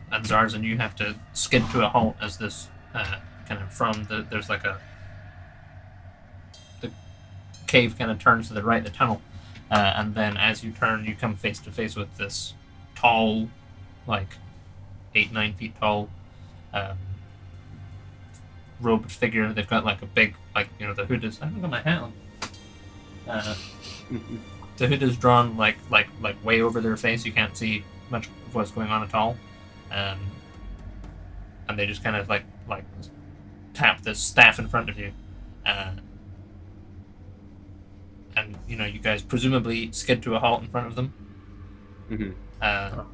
and Zarzan, you have to skid to a halt as this kind of there's like the cave kind of turns to the right, the tunnel, and then as you turn, you come face to face with this tall, like 8-9 feet tall, robed figure. They've got like a big, like, you know, the hood is. I haven't got my hat on. The hood is drawn like way over their face. You can't see much of what's going on at all, and they just kind of like tap this staff in front of you, and you know, you guys presumably skid to a halt in front of them. Mm-hmm.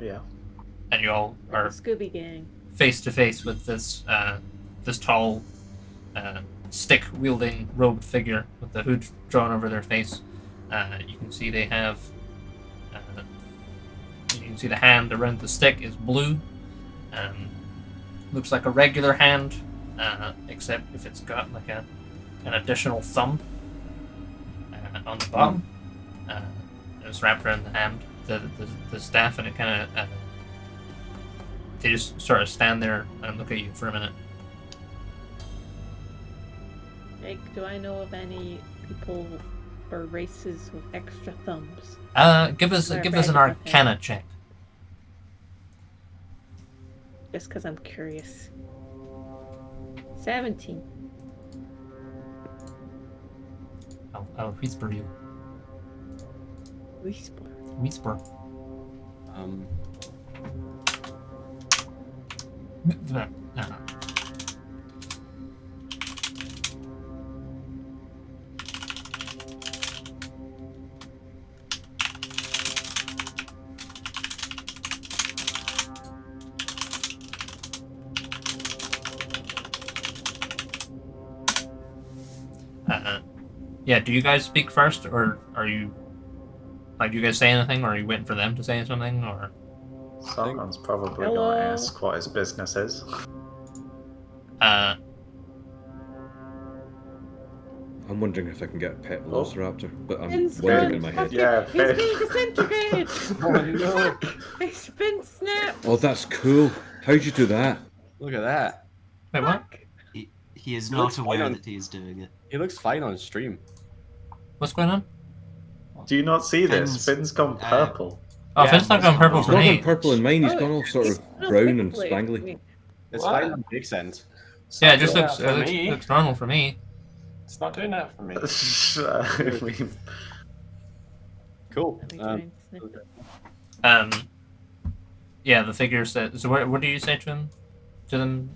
Yeah. And you all are Scooby Gang. face to face with this this tall, stick wielding robed figure with the hood drawn over their face. You can see they have. You can see the hand around the stick is blue. Looks like a regular hand, except if it's got like an additional thumb on the bottom. It's wrapped around the hand, the staff, and it kind of. They just sort of stand there and look at you for a minute. Like, do I know of any people or races with extra thumbs? Give us an Regular Arcana check. Just because I'm curious. 17. I'll whisper you. Whisper. Whisper. Yeah, do you guys speak first, or are you like, do you guys say anything, or are you waiting for them to say something, or? Sargon's probably Hello. going to ask what his business is. I'm wondering if I can get a pet Velociraptor, but I'm Finn's wondering gone. in my head. Yeah, He's Finn. being disintegrated! Oh no! His fin snapped! Oh, that's cool. How'd you do that? Look at that. Wait, what? He is He looks not aware fine on- that he is doing it. He looks fine on stream. What's going on? Do you not see this? Finn's, Finn's gone purple. Oh, Yeah, Finn's not gone purple He's for not me. gone purple in mine, he's gone all sort of No, brown and quickly. spangly. It's What? fine on Jake's end. It's Yeah, not it just doing looks that for me. looks normal for me. It's not doing that for me. I mean, Cool. Let me try and sniff it. Yeah, the figure said. So what do you say to him? To them,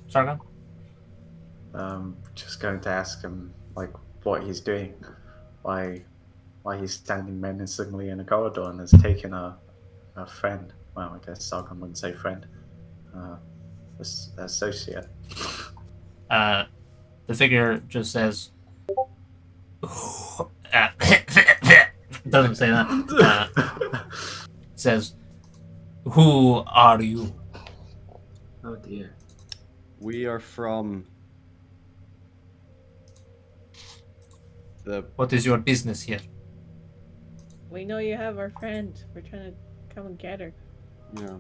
Sargon? just going to ask him like what he's doing, why he's standing menacingly in a corridor and has taken a friend. Well, I guess Sargon wouldn't say friend. Associate. The figure just says. Doesn't say that. Says, "Who are you?" Oh dear. We are from the. What is your business here? We know you have our friend. We're trying to come and get her. Yeah.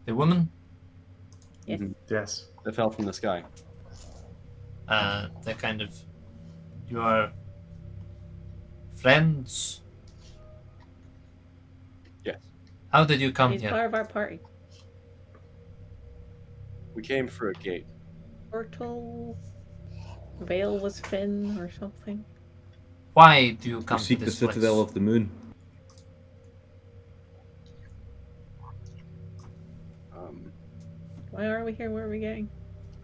The woman? Yes. Mhm. Yes. That fell from the sky. That kind of. You are friends. Yes. How did you come He's here? part of our party. We came through a gate. Portal. Veil was Finn or something. Why do you We come to seek the this Citadel place? of the Moon. Why are we here? Where are we getting?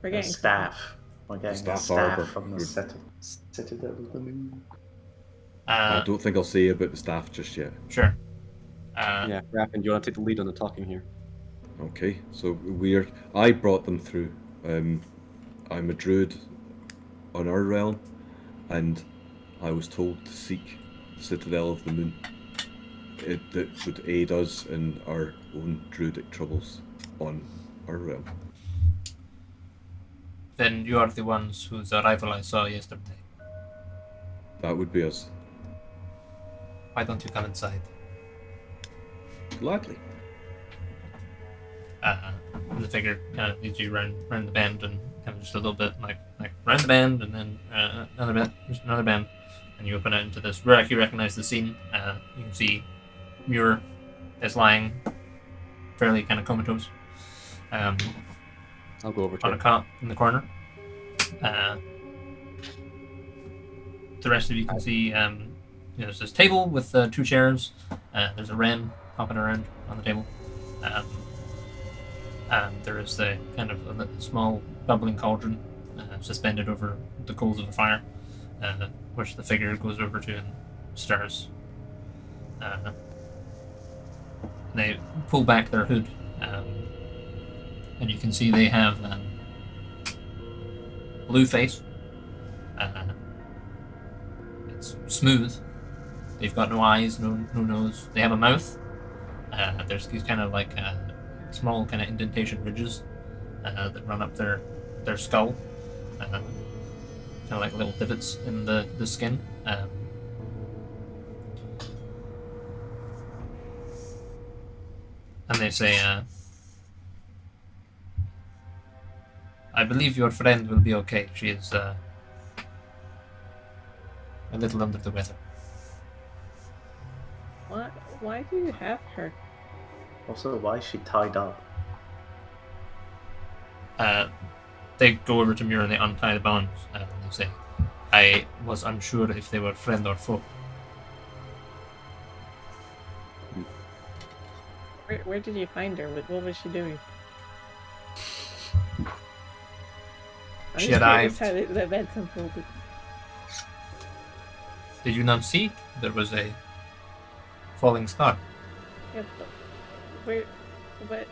We're The getting staff. We're getting Staff a staff Arbor. from the Citadel of the Moon. I don't think I'll say about the staff just yet. Sure. Yeah, Rappin, do you want to take the lead on the talking here? Okay, so I brought them through. I'm a druid on our realm, and I was told to seek the Citadel of the Moon. That would aid us in our own druidic troubles on our realm. Then you are the ones whose arrival I saw yesterday. That would be us. Why don't you come inside? Gladly. And the figure kind of leads you around the bend and kind of just a little bit like round the bend and then another bend, just another bend, and you open it into this. You recognize the scene. You can see Muir is lying fairly kind of comatose. I'll go over to On a him. cot in the corner. The rest of you can see there's this table with 2 chairs. There's a wren hopping around on the table. And there is the kind of a small bubbling cauldron suspended over the coals of the fire, which the figure goes over to and stirs. They pull back their hood, and you can see they have blue face. It's smooth. They've got no eyes, no nose. They have a mouth. There's these kind of like small kind of indentation ridges that run up their skull, kind of like little divots in the skin. And they say, I believe your friend will be okay. She is a little under the weather. What? Why do you have her? Also, why is she tied up? They go over to Muir and they untie the bonds. And they say, I was unsure if they were friend or foe. Where did you find her? What was she doing? I'm She just arrived. curious how the events unfolded. Did you not see? There was a falling star. Yeah, but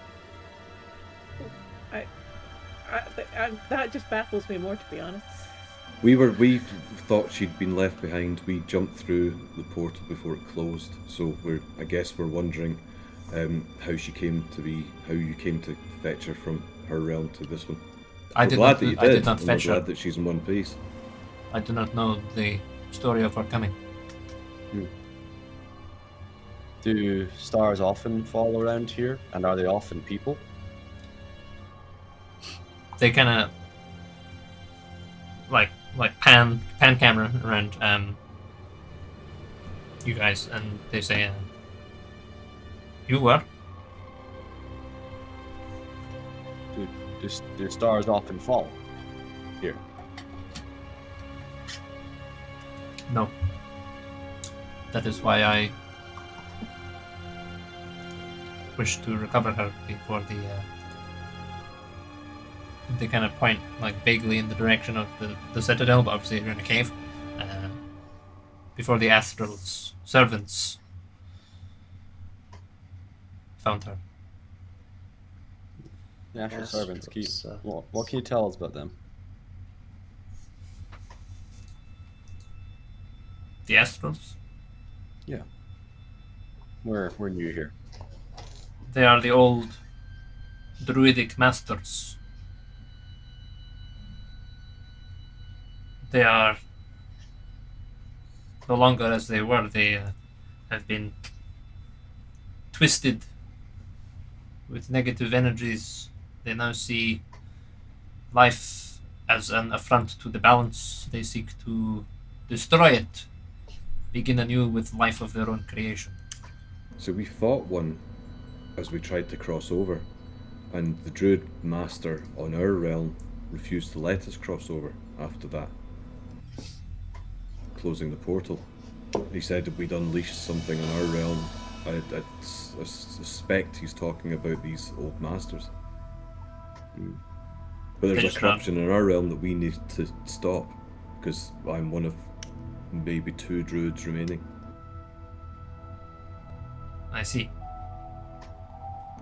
that just baffles me more, to be honest. We thought she'd been left behind. We jumped through the portal before it closed, so I guess we're wondering how you came to fetch her from her realm to this one. I did not and fetch we're her. glad that she's in one piece. I do not know the story of her coming. Do stars often fall around here, and are they often people? They kind of like pan camera around you guys, and they say, "You were." do stars often fall here? No. That is why I wish to recover her before they kind of point like vaguely in the direction of the citadel, but obviously they're in a cave. Before the Astral's servants found her. The actual Yes, servants keep. servants. What can you tell us about them? The Astrals? Yeah. We're new here. They are the old druidic masters. They are no longer as they were. They have been twisted with negative energies. They now see life as an affront to the balance. They seek to destroy it, begin anew with life of their own creation. So we fought one as we tried to cross over, and the druid master on our realm refused to let us cross over after that, closing the portal. He said that we'd unleashed something in our realm. I suspect he's talking about these old masters. But there's a corruption in our realm that we need to stop, because I'm one of maybe 2 druids remaining. I see.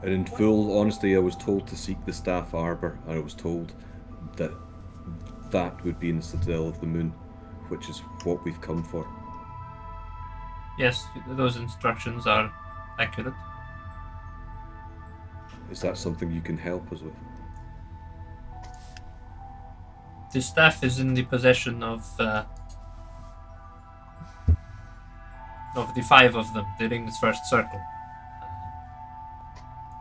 And in full honesty, I was told to seek the Staff Arbor, and I was told that that would be in the Citadel of the Moon, which is what we've come for. Yes, those instructions are accurate. Is that something you can help us with? The staff is in the possession of the 5 of them, the ring's first circle.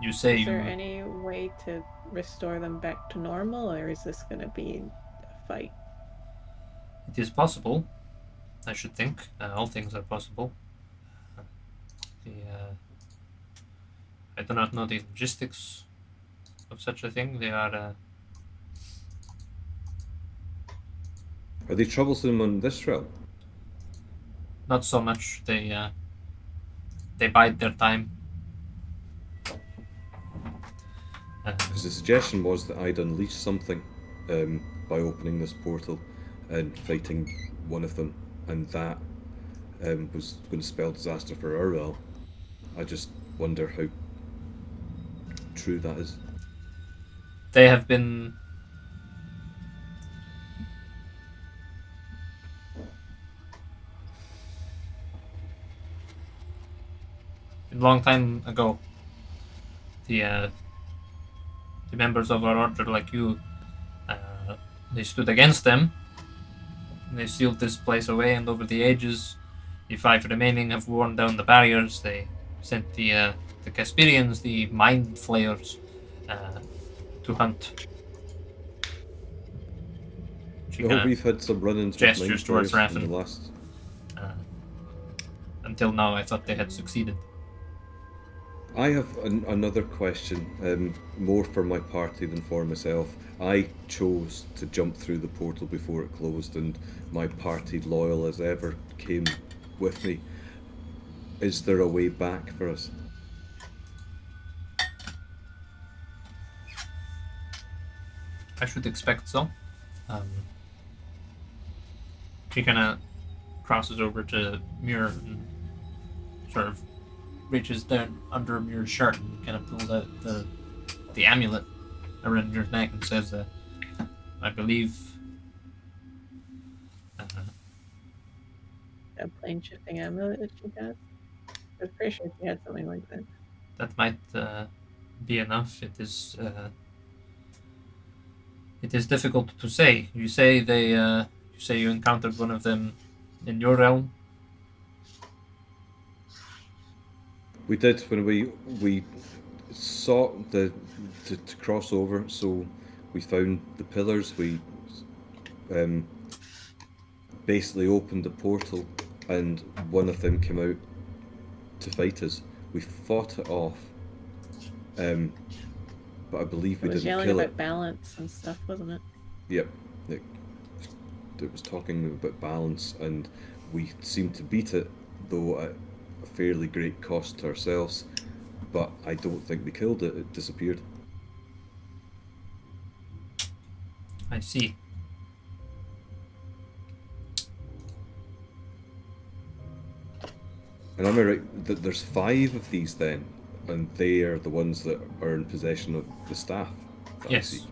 You say Is there any way to restore them back to normal, or is this going to be a fight? It is possible, I should think. All things are possible. I do not know the logistics of such a thing. They are... Are they troublesome on this realm? not so much. They bide their time. Because the suggestion was that I'd unleash something by opening this portal and fighting one of them, and that was going to spell disaster for our realm. I just wonder how true that is. They have been a long time ago. The members of our order, like you, they stood against them. They sealed this place away, and over the ages, the 5 remaining have worn down the barriers. They sent the Casperians, the mind flayers, to hunt. We've had some run-ins with gestures mind towards flayers in Raffen. the last. Until now, I thought they had succeeded. I have another question, more for my party than for myself. I chose to jump through the portal before it closed, and my party, loyal as ever, came with me. Is there a way back for us? I should expect so. She kind of crosses over to Muir and sort of reaches down under Muir's shirt and kind of pulls out the amulet around Muir's neck and says, I believe... A plane shifting amulet that she has? I was pretty sure she had something like that. that might be enough. It is difficult to say. You say you encountered one of them in your realm. We did when we sought to cross over, so we found the pillars. We basically opened the portal, and one of them came out to fight us. We fought it off, but I believe we It was didn't yelling kill about it. balance and stuff, wasn't it? Yep. It was talking about balance, and we seemed to beat it, though at a fairly great cost to ourselves. But I don't think we killed it. It disappeared. I see. And am I right that there's 5 of these then, and they are the ones that are in possession of the staff? That I Yes. see.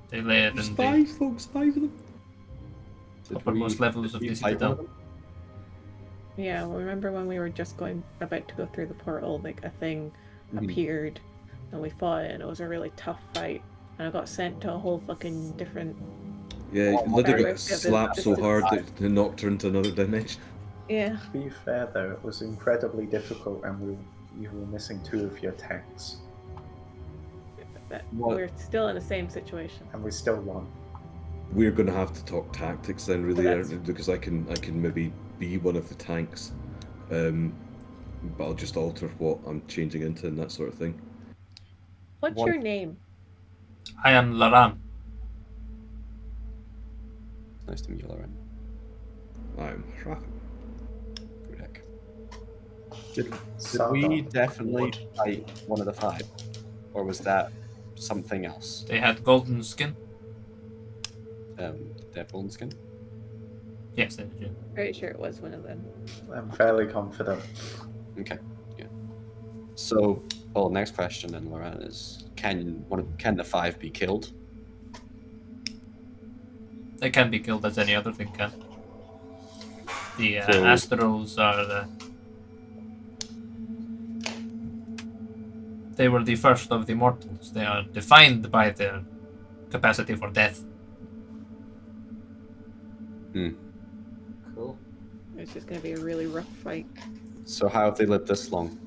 They lay it There's in 5 folks, 5 of them. the uppermost levels of did we the fight one of citadel. them? Yeah, well, remember when we were just about to go through the portal, like a thing appeared, and we fought it, and it was a really tough fight, and I got sent to a whole fucking different. Yeah, Oh, Lydia okay. got slapped so hard that it knocked her into another dimension. Yeah. To be fair though, it was incredibly difficult, and you were missing 2 of your tanks, But What- we're still in the same situation. and we still won. We're going to have to talk tactics then, really, Well, that's- aren't we? Because I can maybe be one of the tanks, but I'll just alter what I'm changing into and that sort of thing. What's One- your name? I am Laran. Nice to meet you, Lauren. I'm Rafa. Good heck. Did we Sargon. definitely fight one of the 5? Or was that something else? They had golden skin. Their bone skin? Yes, they did. Pretty sure it was one of them. I'm fairly confident. Okay, yeah. So, well, next question then, Lauren, is can the 5 be killed? They can be killed as any other thing can. The So- Astrals are they were the first of the mortals. They are defined by their capacity for death. Cool. It's just gonna be a really rough fight. So how have they lived this long?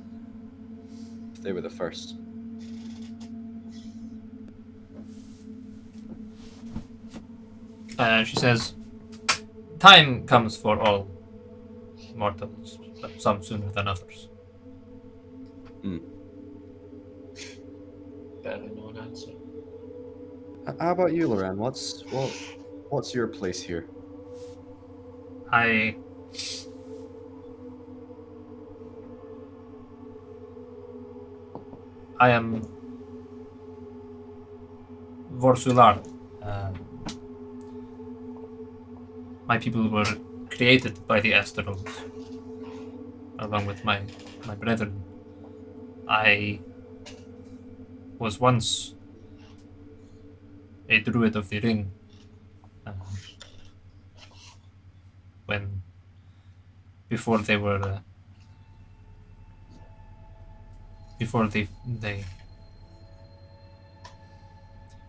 If they were the first. She says, time comes for all mortals, but some sooner than others. Better known answer. How about you, Lauren? What's your place here? I am Vorsular. My people were created by the Astrals, along with my brethren. I was once a druid of the ring. Before they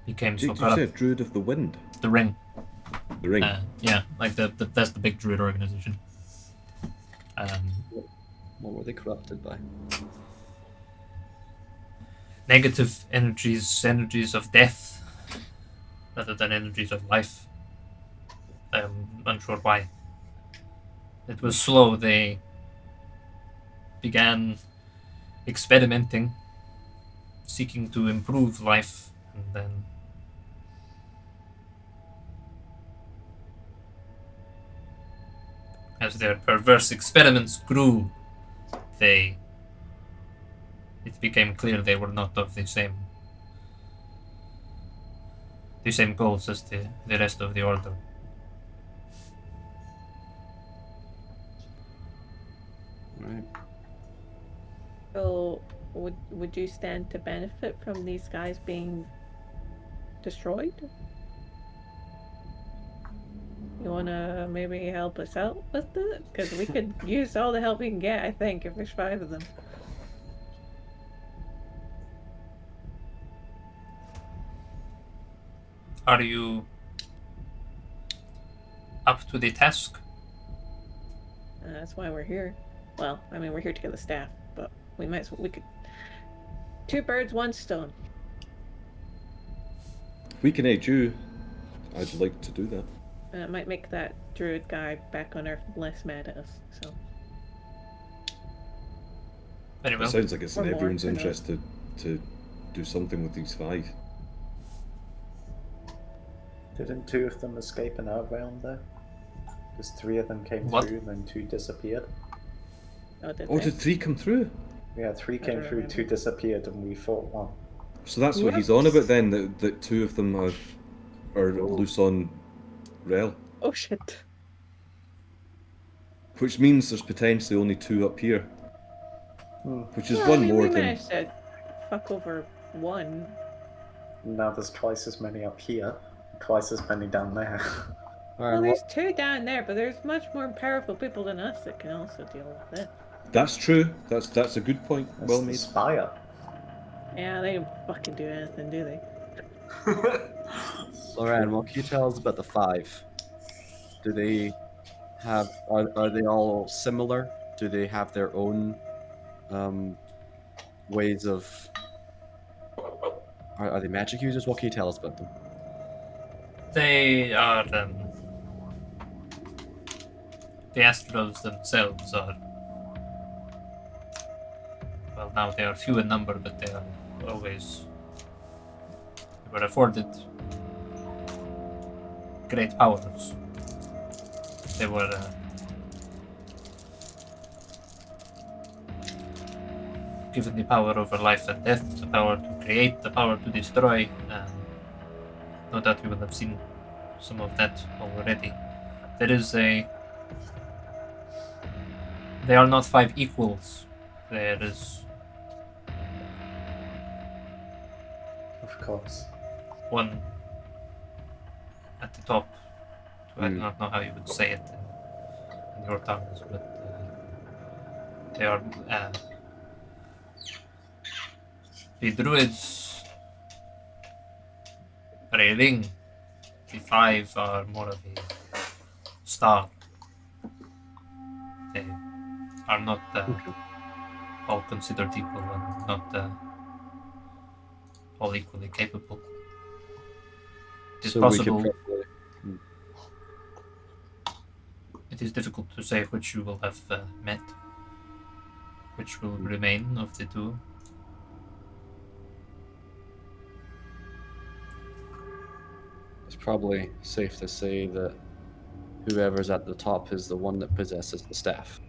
became so Did you say corrupt. Druid of the Wind? The ring. The Ring. Yeah, like that's the big druid organization. What were they corrupted by? Negative energies of death, rather than energies of life. I'm unsure why. It was slow. They began experimenting, seeking to improve life, and then as their perverse experiments grew, it became clear they were not of the same goals as the rest of the order. Right. So, would you stand to benefit from these guys being destroyed? You wanna maybe help us out with it? Because we could use all the help we can get, I think, if there's 5 of them. Are you up to the task? That's why we're here. Well, I mean, we're here to get the staff, but we could 2 birds, 1 stone. If we can aid you, I'd like to do that. And it might make that druid guy back on Earth less mad at us. So Very It well. sounds like it's in Or more, everyone's who knows? interest to do something with these 5. Didn't 2 of them escape in our realm though? Because 3 of them came What? through and then 2 disappeared. Oh, did Oh, they? did 3 come through? Yeah, 3 came don't through, 2 remember. disappeared, and we fought 1. So that's what he's on Whoops. about then, that 2 of them are loose on Rel. Oh shit. Which means there's potentially only 2 up here. Which is Well, I one mean, more we than... managed to fuck over 1. Now there's twice as many up here, twice as many down there. Well, Alright, there's 2 down there, but there's much more powerful people than us that can also deal with it. That's true. That's a good point. That's Well the made. spire. Yeah, they don't fucking do anything, do they? Loran, what can you tell us about the 5? Do they have... Are they all similar? Do they have their own ways of... Are they magic users? What can you tell us about them? They are the Astrals themselves are, well, now they are few in number, but they are always, they were afforded great powers. They were given the power over life and death, the power to create, the power to destroy. No doubt you will have seen some of that already. There is a... They are not 5 equals. There is Of course. one at the top. I do not know how you would say it in your tongues, but they are... the druids are a ring. The 5 are more of a star. They are not all considered equal and not all equally capable. It is So possible. we can probably... It is difficult to say which you will have met, which will remain of the 2. It's probably safe to say that whoever's at the top is the one that possesses the staff.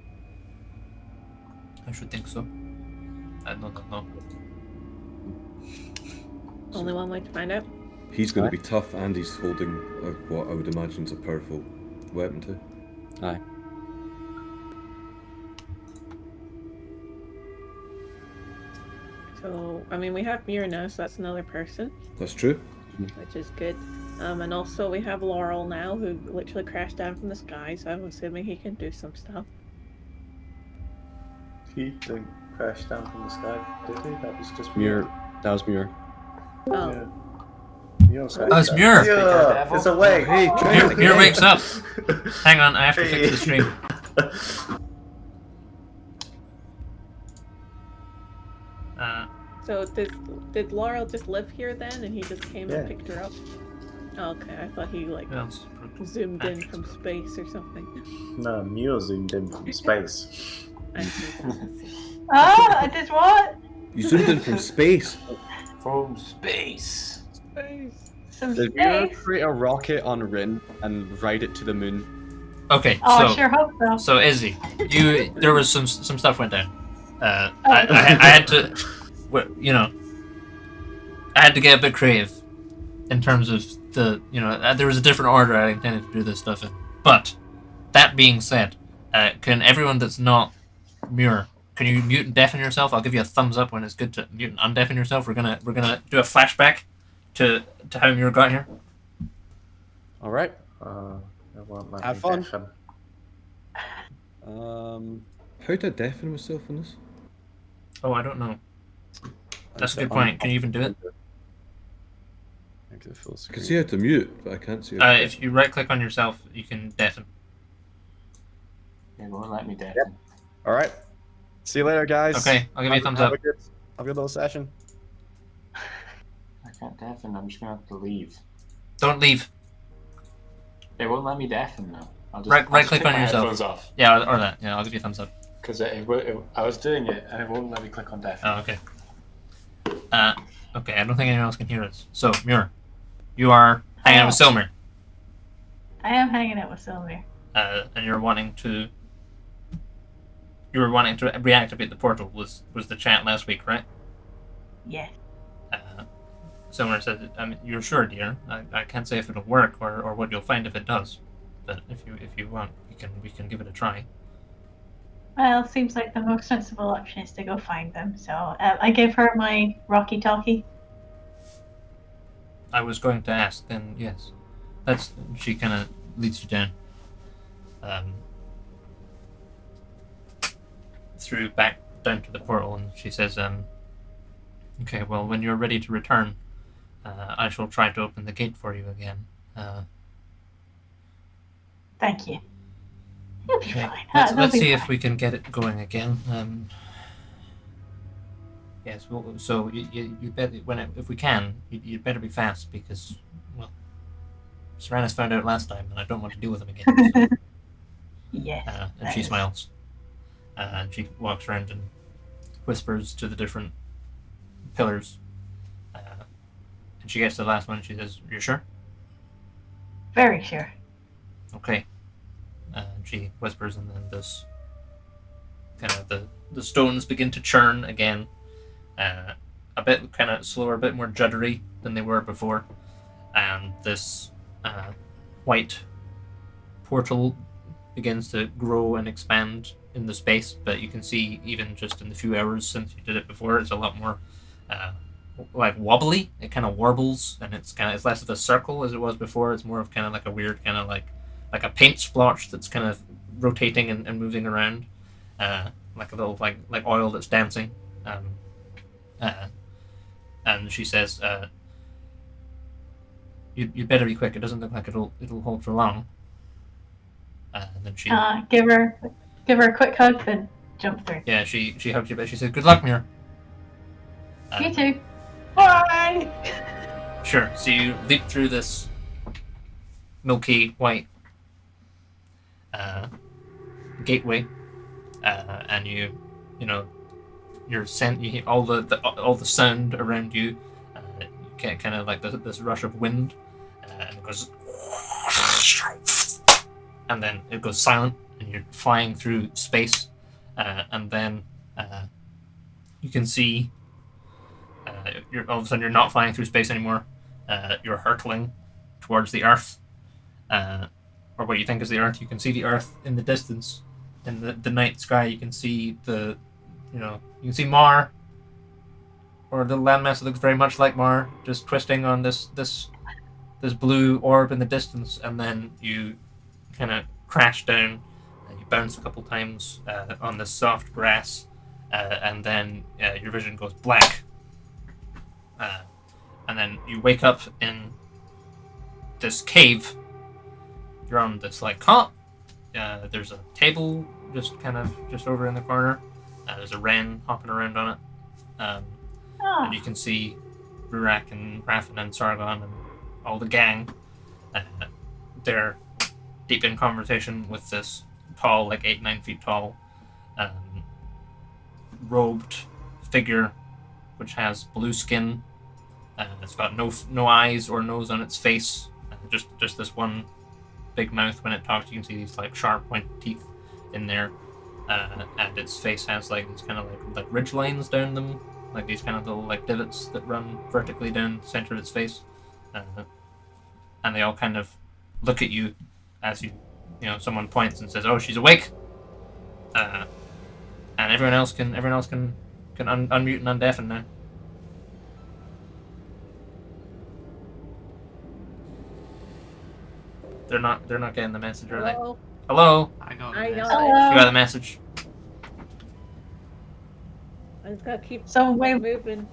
I should think so. I don't know. Only one way to find out. He's going Aye. to be tough, and he's holding what I would imagine is a powerful weapon too. Aye. So, I mean, we have Muir now, so that's another person, That's true. which is good. And also we have Laurel now, who literally crashed down from the sky, so I'm assuming he can do some stuff. He didn't crash down from the sky, did he? That was just Muir. That was Muir. Oh, Yeah. Muir's Oh, it's Muir! Muir! It's away! Hey, Muir wakes up! Hang on, I have to fix the stream. so did Laurel just live here then, and he just came and Yeah. picked her up? Oh, okay, I thought he like Who else? zoomed in from space or something. No, Muir zoomed in from space. I see. Ah, I did what? You zoomed in from space. From space. Some Did Muir space? create a rocket on Rinn and ride it to the moon? Okay, Oh, I so sure hope so. so Izzy, there was some stuff went down. I had to, you know, I had to get a bit creative in terms of there was a different order I intended to do this stuff in. But that being said, can everyone that's not Muir, can you mute and deafen yourself? I'll give you a thumbs up when it's good to mute and undeafen yourself. We're gonna do a flashback to how Muir got here. All right. It won't let Have me fun. deafen. How did I deafen myself on this? Oh, I don't know. That's a good point. Can you even do it? Exit full I screen. can see how to mute, but I can't see how to... If you right click on yourself, you can deafen. It won't let me deafen. Yep. All right. See you later, guys. Okay, I'll give you a thumbs Have up. a good little session. I can't deafen. I'm just gonna have to leave. Don't leave. It won't let me deafen now. I'll just Right I'll just click take on my yourself. headphones off. Yeah, or that. Yeah, I'll give you a thumbs up. Because I was doing it and it won't let me click on death. Oh, okay. Okay, I don't think anyone else can hear us. So, Muir, you are hanging out with Silmir. I am hanging out with Silmir. And you're wanting to... You were wanting to reactivate the portal, was the chat last week, right? Yes. Silmir said, you're sure, dear. I can't say if it'll work or what you'll find if it does. But if you want, we can give it a try. Well, seems like the most sensible option is to go find them. So I give her my Rocky Talkie. I was going to ask, then yes. She kind of leads you down. Through back down to the portal, and she says, okay, well, when you're ready to return, I shall try to open the gate for you again. Thank you. You'll be Okay. fine. Let's see if we can get it going again. Yes. Well, so you better if we can, you'd better be fast because, well, Serranus found out last time, and I don't want to deal with him again. So. Yes. And she smiles. And she walks around and whispers to the different pillars. And she gets to the last one and she says, "You're sure?" Very sure. Okay. And she whispers, and then this kind of the stones begin to churn again. A bit kind of slower, a bit more juddery than they were before. And this white portal begins to grow and expand in the space, but you can see even just in the few hours since you did it before, it's a lot more like wobbly. It kind of warbles, and it's less of a circle as it was before. It's more of kind of like a weird kind of like a paint splotch that's kind of rotating and moving around, like a little like oil that's dancing. And she says, "You'd better be quick. It doesn't look like it'll hold for long." And then she give her a quick hug, then jump through. Yeah, she hugs you, but she says, "Good luck, Muir." You too. Bye. Sure. So you leap through this milky white gateway, and you hear all the sound around you. You get kind of like this rush of wind, and it goes, and then it goes silent, and you're flying through space, and then you can see. All of a sudden, you're not flying through space anymore. You're hurtling towards the Earth, or what you think is the Earth. You can see the Earth in the distance, in the night sky. You can see you can see Mar, or the landmass that looks very much like Mar, just twisting on this blue orb in the distance, and then you kind of crash down. You bounce a couple times on the soft grass, and then your vision goes black. And then you wake up in this cave. You're on this like cot. There's a table just over in the corner. There's a wren hopping around on it. And you can see Rurak and Raffin and Sargon and all the gang. They're deep in conversation with this tall, like 8-9 feet tall, robed figure, which has blue skin. It's got no eyes or nose on its face. Just this one big mouth. When it talks, you can see these like sharp pointed teeth in there. And its face has like these kind of like ridge lines down them, like these kind of little like divots that run vertically down the center of its face. And they all kind of look at you as someone points and says, "Oh, she's awake." And everyone else can unmute and undeafen now. They're not getting the message, are they? Hello? I got I it. got You got the message? I just gotta keep Someone moving.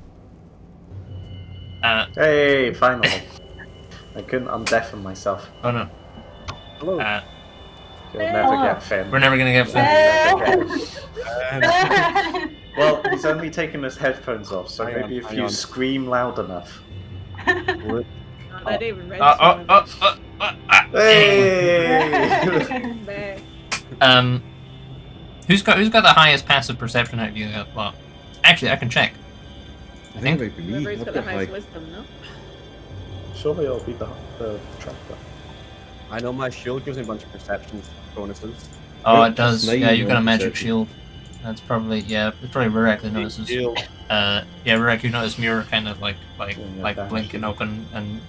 Hey, finally. I couldn't undeafen myself. Oh no. Hello. You'll never get Finn. We're never gonna get Finn. Never get him. Well, he's only taken his headphones off, so Hang maybe on, if hang you on. scream loud enough. That even read Hey! back. Who's got the highest passive perception out of you lot? Actually, I can check. I think it might be me. Whoever's I've got the got highest high. wisdom, no? Surely it'll be the tractor. I know my shield gives me a bunch of perception bonuses. Oh, Well, it does. +9 Yeah, you've got a on magic perception. shield. That's probably it's probably Rurik that notices. Shield. Yeah, Rurik, you notice Muir kind of like Yeah, that blink and shield. open and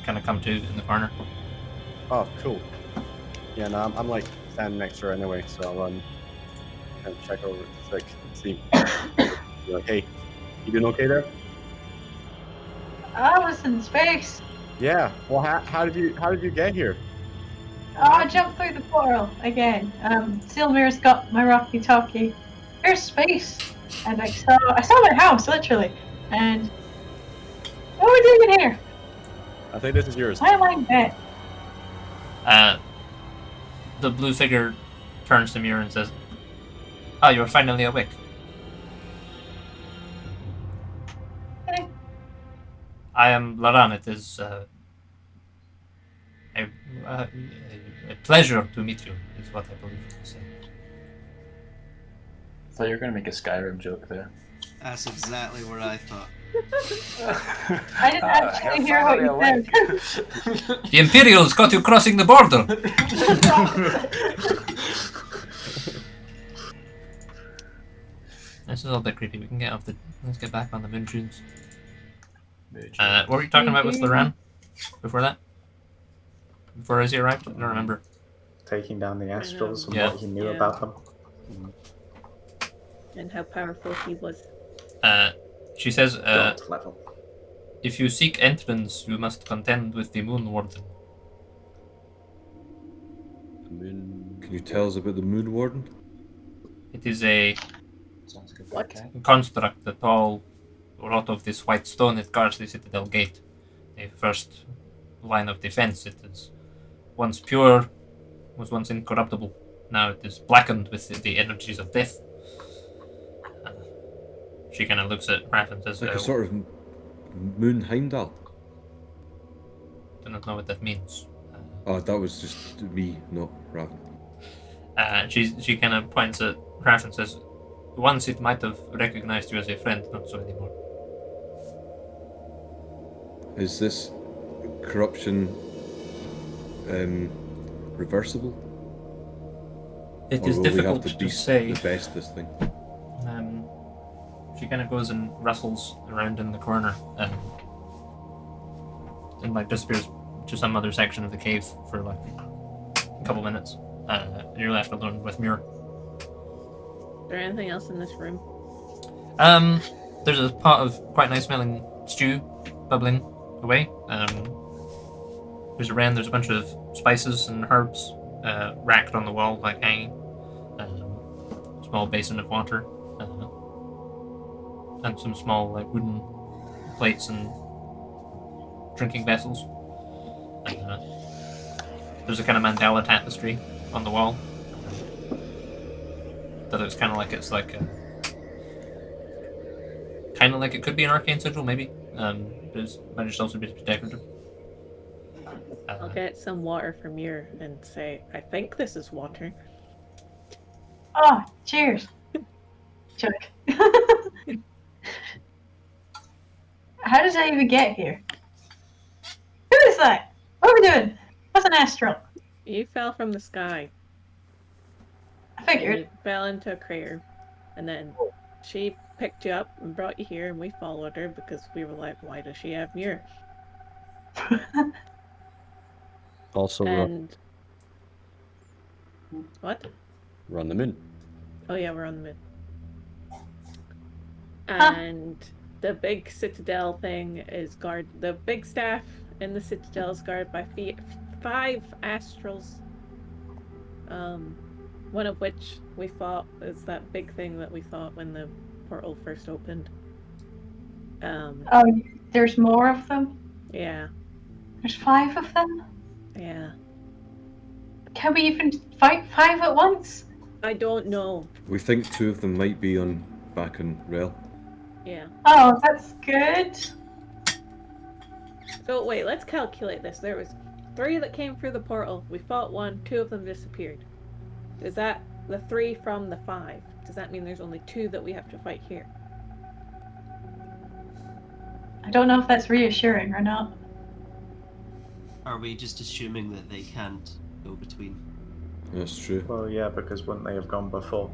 kind of come to in the corner. Oh, cool. Yeah, no, I'm like standing next to her anyway, so I'll run and check over like see. Be like, hey, you doing okay there? I was in space. Yeah. Well, how did you get here? Oh, I jumped through the portal again. Silmir's got my walkie-talkie. Here's space, and I saw my house literally. And what are we doing in here? I think this is yours. Why am I in bed? The blue figure turns to Muir and says, "Ah, you're finally awake." Okay. I am Laran. It is a pleasure to meet you, is what I believe you say. I thought you were going to make a Skyrim joke there. That's exactly what I thought. I didn't actually hear what you said. The Imperials got you crossing the border! This is a little bit creepy. We can get off the... Let's get back on the moon tunes. What were you talking about with Laran? Before that? Before Izzy arrived? I don't remember. Taking down the Astrals and Yeah. what he knew Yeah. about them. And how powerful he was. She says, God level. if you seek entrance, you must contend with the Moonwarden. Can you tell us about the Moonwarden? It is a Sounds good. What? Okay. construct, a tall rod of this white stone that guards the citadel gate. The first line of defense. It is once pure, was once incorruptible. Now it is blackened with the energies of death. She kind of looks at Raph and says, Like a sort of moon Heimdall. do not know what that means. Oh, that was just me, not Raven. She kind of points at Raph and says, once it might have recognized you as a friend, not so anymore. Is this corruption reversible? It Or is will we difficult have to to beast say. the best this thing? She kind of goes and rustles around in the corner and like disappears to some other section of the cave for like a couple minutes. You're left alone with Muir. Is there anything else in this room? There's a pot of quite nice smelling stew bubbling away. There's a wren. There's a bunch of spices and herbs racked on the wall, like hanging. Small basin of water. And some small like wooden plates and drinking vessels. There's a kind of mandala tapestry on the wall that looks kind of like it's like kind of like it could be an arcane sigil, maybe. But it might just also be decorative. I'll get some water from Muir and say, I think this is water. Oh, cheers. Joke. How did I even get here? Who is that? What are we doing? What's an astral? You fell from the sky. I And figured. you fell into a crater. And then she picked you up and brought you here, and we followed her because we were like, why does she have Muir? Also, And what? run the moon. Oh yeah, we're on the moon. Huh. And the big citadel thing is the big staff in the citadel is guarded by 5 astrals. One of which we fought is that big thing that we fought when the portal first opened. Oh, there's more of them? Yeah, There's 5 of them? yeah. Can we even fight 5 at once? I don't know. We think 2 of them might be back on Rel. Yeah. Oh, that's good. So wait, let's calculate this. There was 3 that came through the portal. We fought 1, 2 of them disappeared. Is that the 3 from the 5. Does that mean there's only 2 that we have to fight here? I don't know if that's reassuring or not. Are we just assuming that they can't go between? That's true. Well, yeah, because wouldn't they have gone before?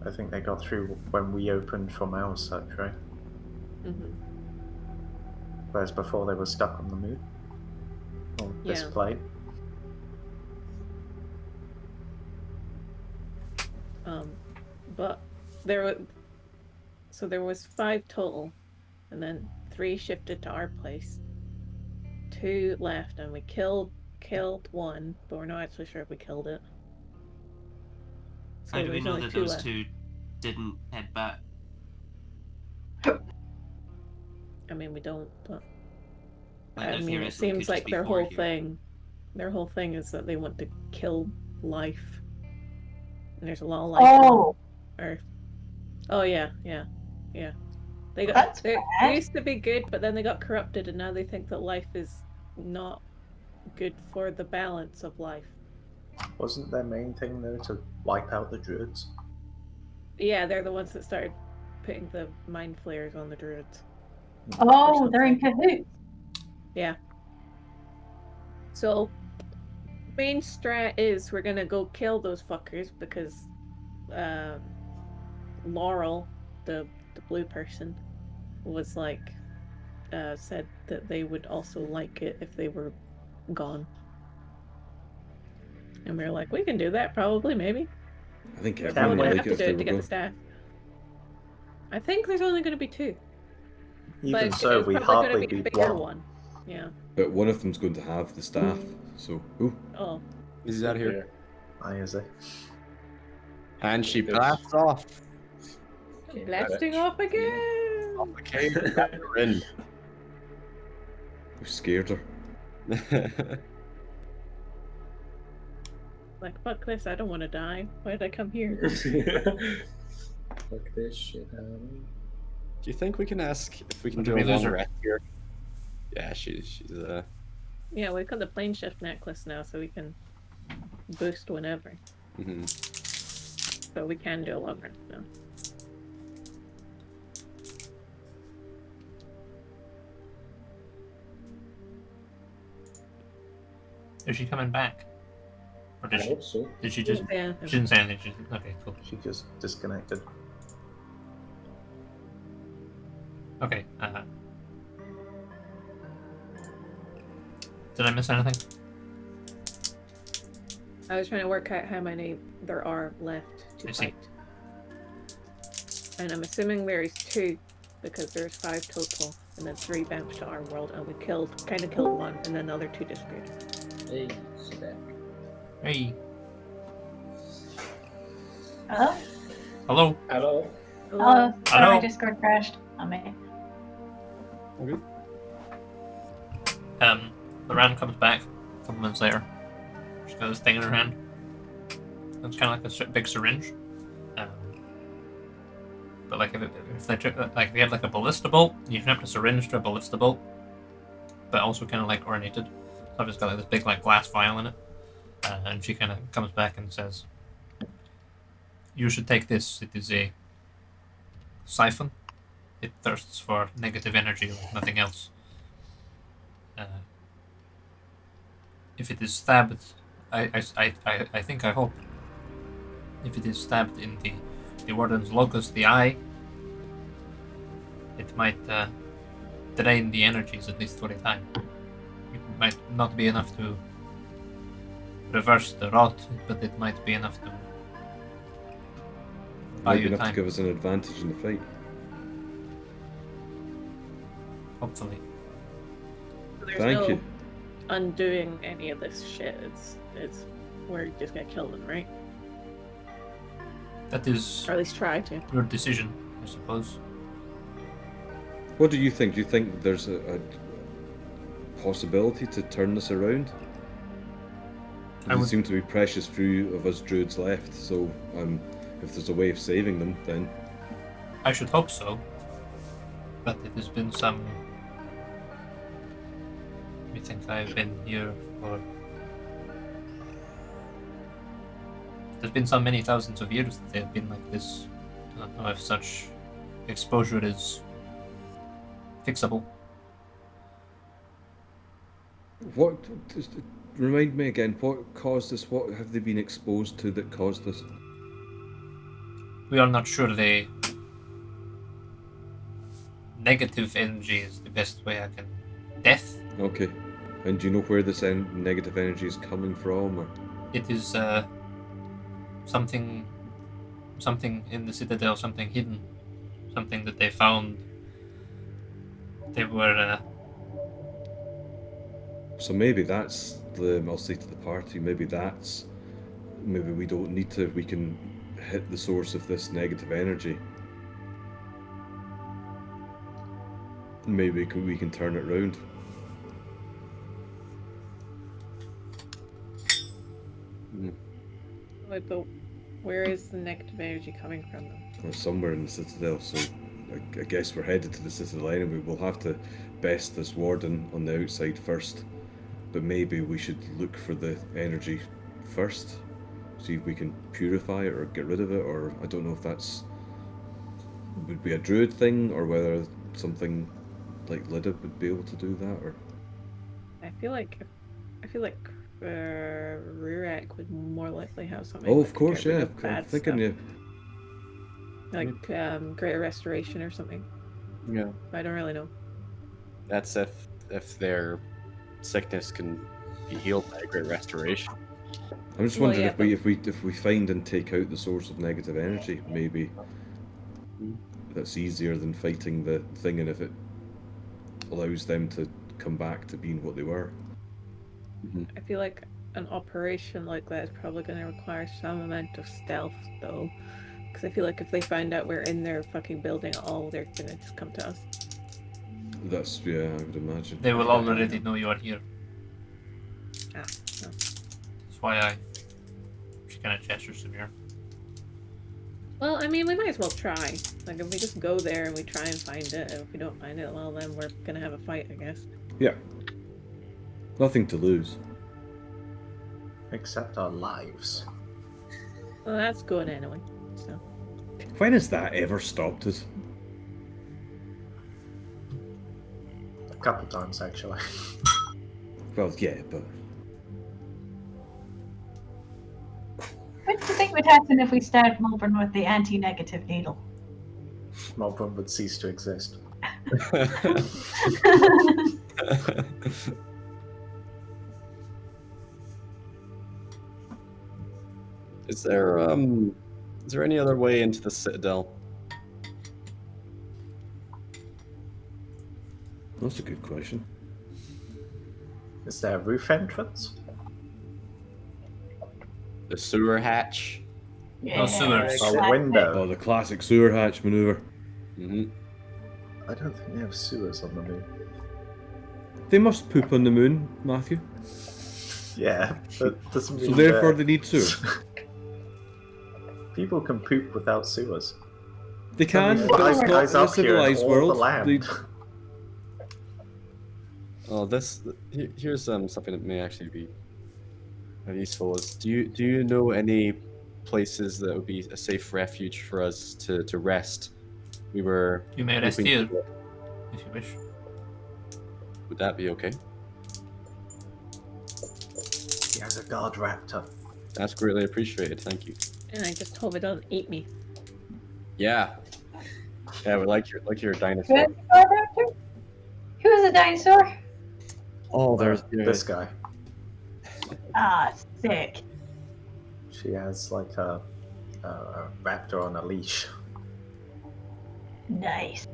I think they got through when we opened from our side, right? Mm-hmm. Whereas before they were stuck on the moon. Or this Yeah. plane. But there was 5 total, and then 3 shifted to our place. 2 left, and we killed 1, but we're not actually sure if we killed it. So How do we there's know only that 2 those left. 2 didn't head back? I mean, we don't, but Like, I there mean, it theoretically could seems just like be their 4 whole here. thing is that they want to kill life. And there's a lot of life on Earth. Oh yeah. They That's they bad. used to be good, but then they got corrupted, and now they think that life is not good for the balance of life. Wasn't their main thing though to wipe out the druids? Yeah, they're the ones that started putting the mind flayers on the druids. Oh, they're in something. cahoots. Yeah. So, main strat is we're gonna go kill those fuckers because Laurel, the blue person, was like said that they would also like it if they were gone. And we were like, we can do that, probably, maybe. I think We're everyone probably would gonna like have it to if do they it to were get the gone. staff. I think there's only going to be 2. Even But so, it's we probably hardly going to be a beat bigger one. one. Yeah. But one of them's going to have the staff, so... Ooh. Oh. He's out here. Aye, is it? And she Yes. blasts off. Blasting off again! Off the cave of Rinn. We scared her. Like, fuck this, I don't want to die. Why did I come here? Fuck this shit out of me. Do you think we can ask if we can Did do we a lose long her? rest here? Yeah, she's Yeah, we've got the plane shift necklace now, so we can boost whenever. mhm. So we can do a long rest now. Is she coming back? Or I did she, hope so. did she just... Yeah. She didn't say anything. Okay, cool. She just disconnected. Okay, did I miss anything? I was trying to work out how many there are left to I see. fight. And I'm assuming there's 2, because there's 5 total, and then 3 bounced to our world, and we kind of killed 1, and then the other 2 disappeared. Hey, sit back. Hey. Hello? Hello? Hello. Hello? Sorry, Hello? my Discord crashed on me. Okay. The Ran comes back a couple minutes later. She's got this thing in her hand. It's kind of like a big syringe. But like if they took like they had like a ballista bolt, you connect a syringe to a ballista bolt, but also kind of like ornated. So I've just got like this big like glass vial in it, and she kind of comes back and says, "You should take this. It is a siphon. It thirsts for negative energy like nothing else. If it is stabbed, I think I hope. If it is stabbed in the warden's locus, the eye, it might drain the energies at least for a time. It might not be enough to reverse the rot, but it might be enough to buy Might be you enough to time. give us an advantage in the fight. Hopefully. There's Thank no you. undoing any of this shit. It's we're just gonna kill them, right? That is Or at least try to. your decision, I suppose. What do you think? Do you think there's a possibility to turn this around? I There would- seem to be precious few of us druids left, so if there's a way of saving them, then I should hope so. But it has been some... I think I've been here for there's been so many thousands of years that they've been like this. I don't know if such exposure is fixable. What? Remind me again. What caused this? What have they been exposed to that caused this? We are not sure. The negative energy is the best way I can. Death. Okay. And do you know where this negative energy is coming from? Or? It is something in the citadel, something hidden, something that they found. They were. So maybe that's the. I'll say to the party. Maybe we don't need to. We can hit the source of this negative energy. Maybe we can turn it round. Wait, but where is the negative energy coming from, though? Or somewhere in the citadel. So I guess we're headed to the citadel anyway. We'll have to best this warden on the outside first. But maybe we should look for the energy first. See if we can purify it or get rid of it. Or I don't know if that's would be a druid thing or whether something like Lida would be able to do that. Or I feel like Rurak would more likely have something. oh, that of could course, get rid yeah. of I'm bad thinking stuff. yeah. Like Greater Restoration or something. Yeah. I don't really know. That's if their sickness can be healed by a great restoration. I'm just Well, wondering yeah, if we find and take out the source of negative energy, maybe that's easier than fighting the thing, and if it allows them to come back to being what they were. I feel like an operation like that is probably going to require some amount of stealth, though. Because I feel like if they find out we're in their fucking building at all, they're going to just come to us. That's yeah, I would imagine. They will already know you are here. Ah, no. That's why she kind of gestures to me. Well, I mean, we might as well try. Like, if we just go there and we try and find it, and if we don't find it, well, then we're going to have a fight, I guess. Yeah. Nothing to lose. Except our lives. Well, that's good anyway, so. When has that ever stopped us? A couple times, actually. Well, yeah, but What do you think would happen if we stabbed Mulburn with the anti-negative needle? Mulburn would cease to exist. Is there any other way into the citadel? that's a good question. Is there a roof entrance? The sewer hatch? Yeah, sewers. A exactly. window? Oh, the classic sewer hatch maneuver. Mm-hmm. I don't think they have sewers on the moon. They must poop on the moon, Matthew. Yeah, that doesn't mean So therefore that- they need sewers. People can poop without sewers. They can, Some but it's not guys in a up here in civilized all world. the land. Oh, here's something that may actually be useful. Is do you know any places that would be a safe refuge for us to rest? We were. You may rest hoping here, to- if you wish. Would that be okay? He has a guard raptor. That's greatly appreciated. Thank you. And I just hope it doesn't eat me. Yeah. Yeah, we like your Who dinosaur. is the guard raptor? Who is a dinosaur? Oh, there's This guy. Ah, sick. She has like a raptor on a leash. Nice.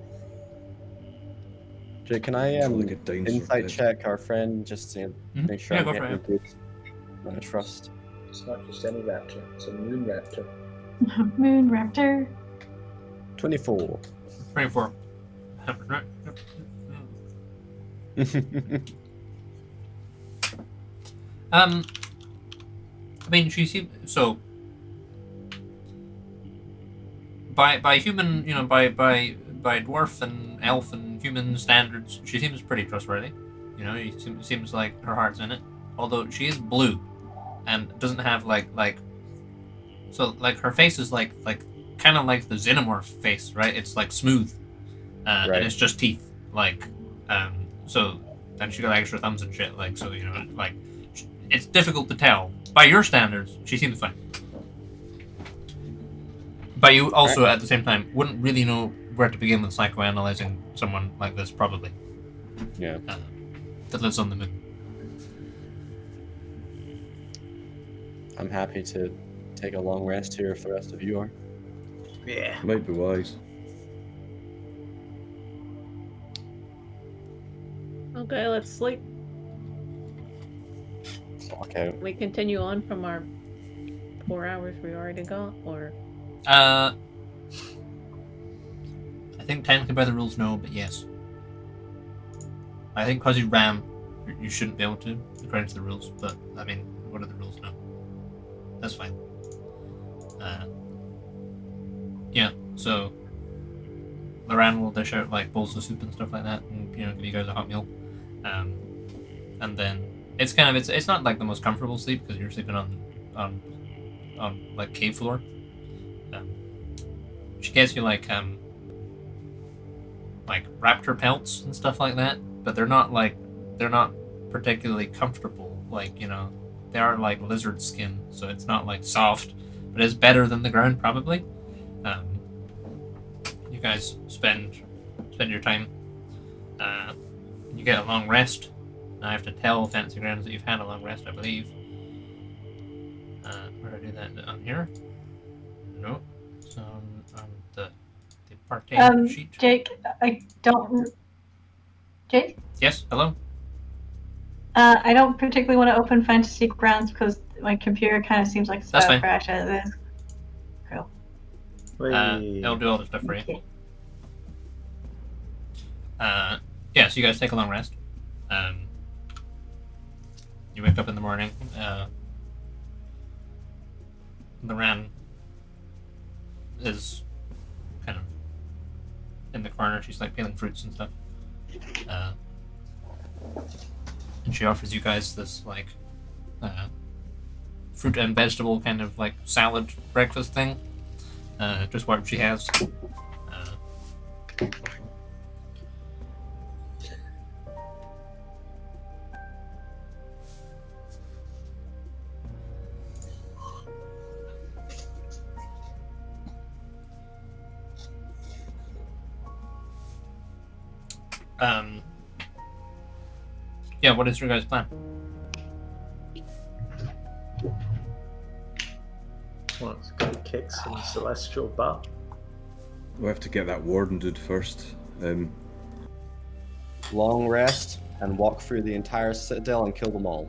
Jay, can I Like a dinosaur insight head. check our friend just to Mhm. make sure Yeah, I'm go for getting it. a good trust? It's not just any raptor, it's a moon raptor. Moon raptor. 24. 24. I mean, she seems so. By human, by dwarf and elf and human standards, she seems pretty trustworthy. It seems like her heart's in it. Although she is blue, and doesn't have like So like her face is like kind of like the xenomorph face, right? It's like smooth, Right. and it's just teeth. Like, so and she got extra thumbs and shit. Like, so like it's difficult to tell by your standards. She seems fine, but you also at the same time wouldn't really know where to begin with psychoanalyzing someone like this, probably. Yeah. That lives on the moon. I'm happy to take a long rest here if the rest of you are. Yeah. Might be wise. Okay, let's sleep. Clock out. We continue on from our 4 hours we already got, or I think technically by the rules, no, but yes. I think because you ram, you shouldn't be able to, according to the rules. But I mean, what are the rules now? That's fine. Yeah. So, Loran will dish out like bowls of soup and stuff like that, and give you guys a hot meal. And then it's kind of it's not like the most comfortable sleep because you're sleeping on like cave floor. She gets you like raptor pelts and stuff like that, but they're not particularly comfortable. Like they are like lizard skin, so it's not like soft, but it's better than the ground probably. You guys spend your time. You get a long rest. I have to tell Fancy Grounds that you've had a long rest, I believe. Where did I do that? On here? No. It's on the party sheet. Jake, I don't. Jake? Yes, hello? I don't particularly want to open Fantasy Grounds because my computer kind of seems like it's That's about to fine. crash as it is. Cool. It'll do all the stuff for you. Okay. Yeah, so you guys take a long rest. You wake up in the morning. Loran is kind of in the corner. She's like peeling fruits and stuff. And she offers you guys this like fruit and vegetable kind of like salad breakfast thing. Just what she has. Yeah, what is your guys' plan? Well, let's go kick some celestial butt. We have to get that warden dude first. Long rest and walk through the entire citadel and kill them all.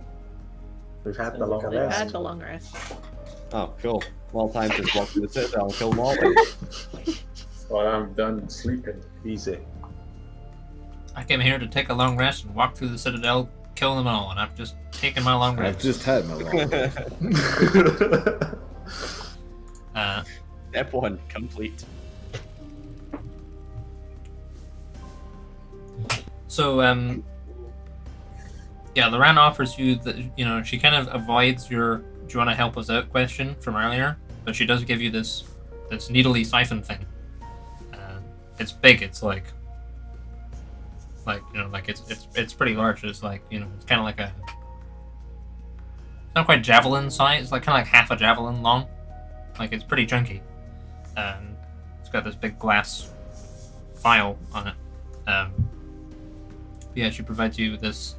We've had the long we've rest. had the long rest. Oh, cool. Well, time to walk through the citadel and kill them all. Well, I'm done sleeping. Easy. I came here to take a long rest and walk through the citadel, kill them all, and I've just taken my long I've rest. just had my long rest. Step 1 complete. So, yeah, Loran offers you that, she kind of avoids your "do you want to help us out" question from earlier, but she does give you this needly siphon thing. It's big. It's like it's pretty large. It's like it's kind of like it's not quite javelin size. It's like kind of like half a javelin long. Like it's pretty chunky. It's got this big glass vial on it. Yeah, she provides you with this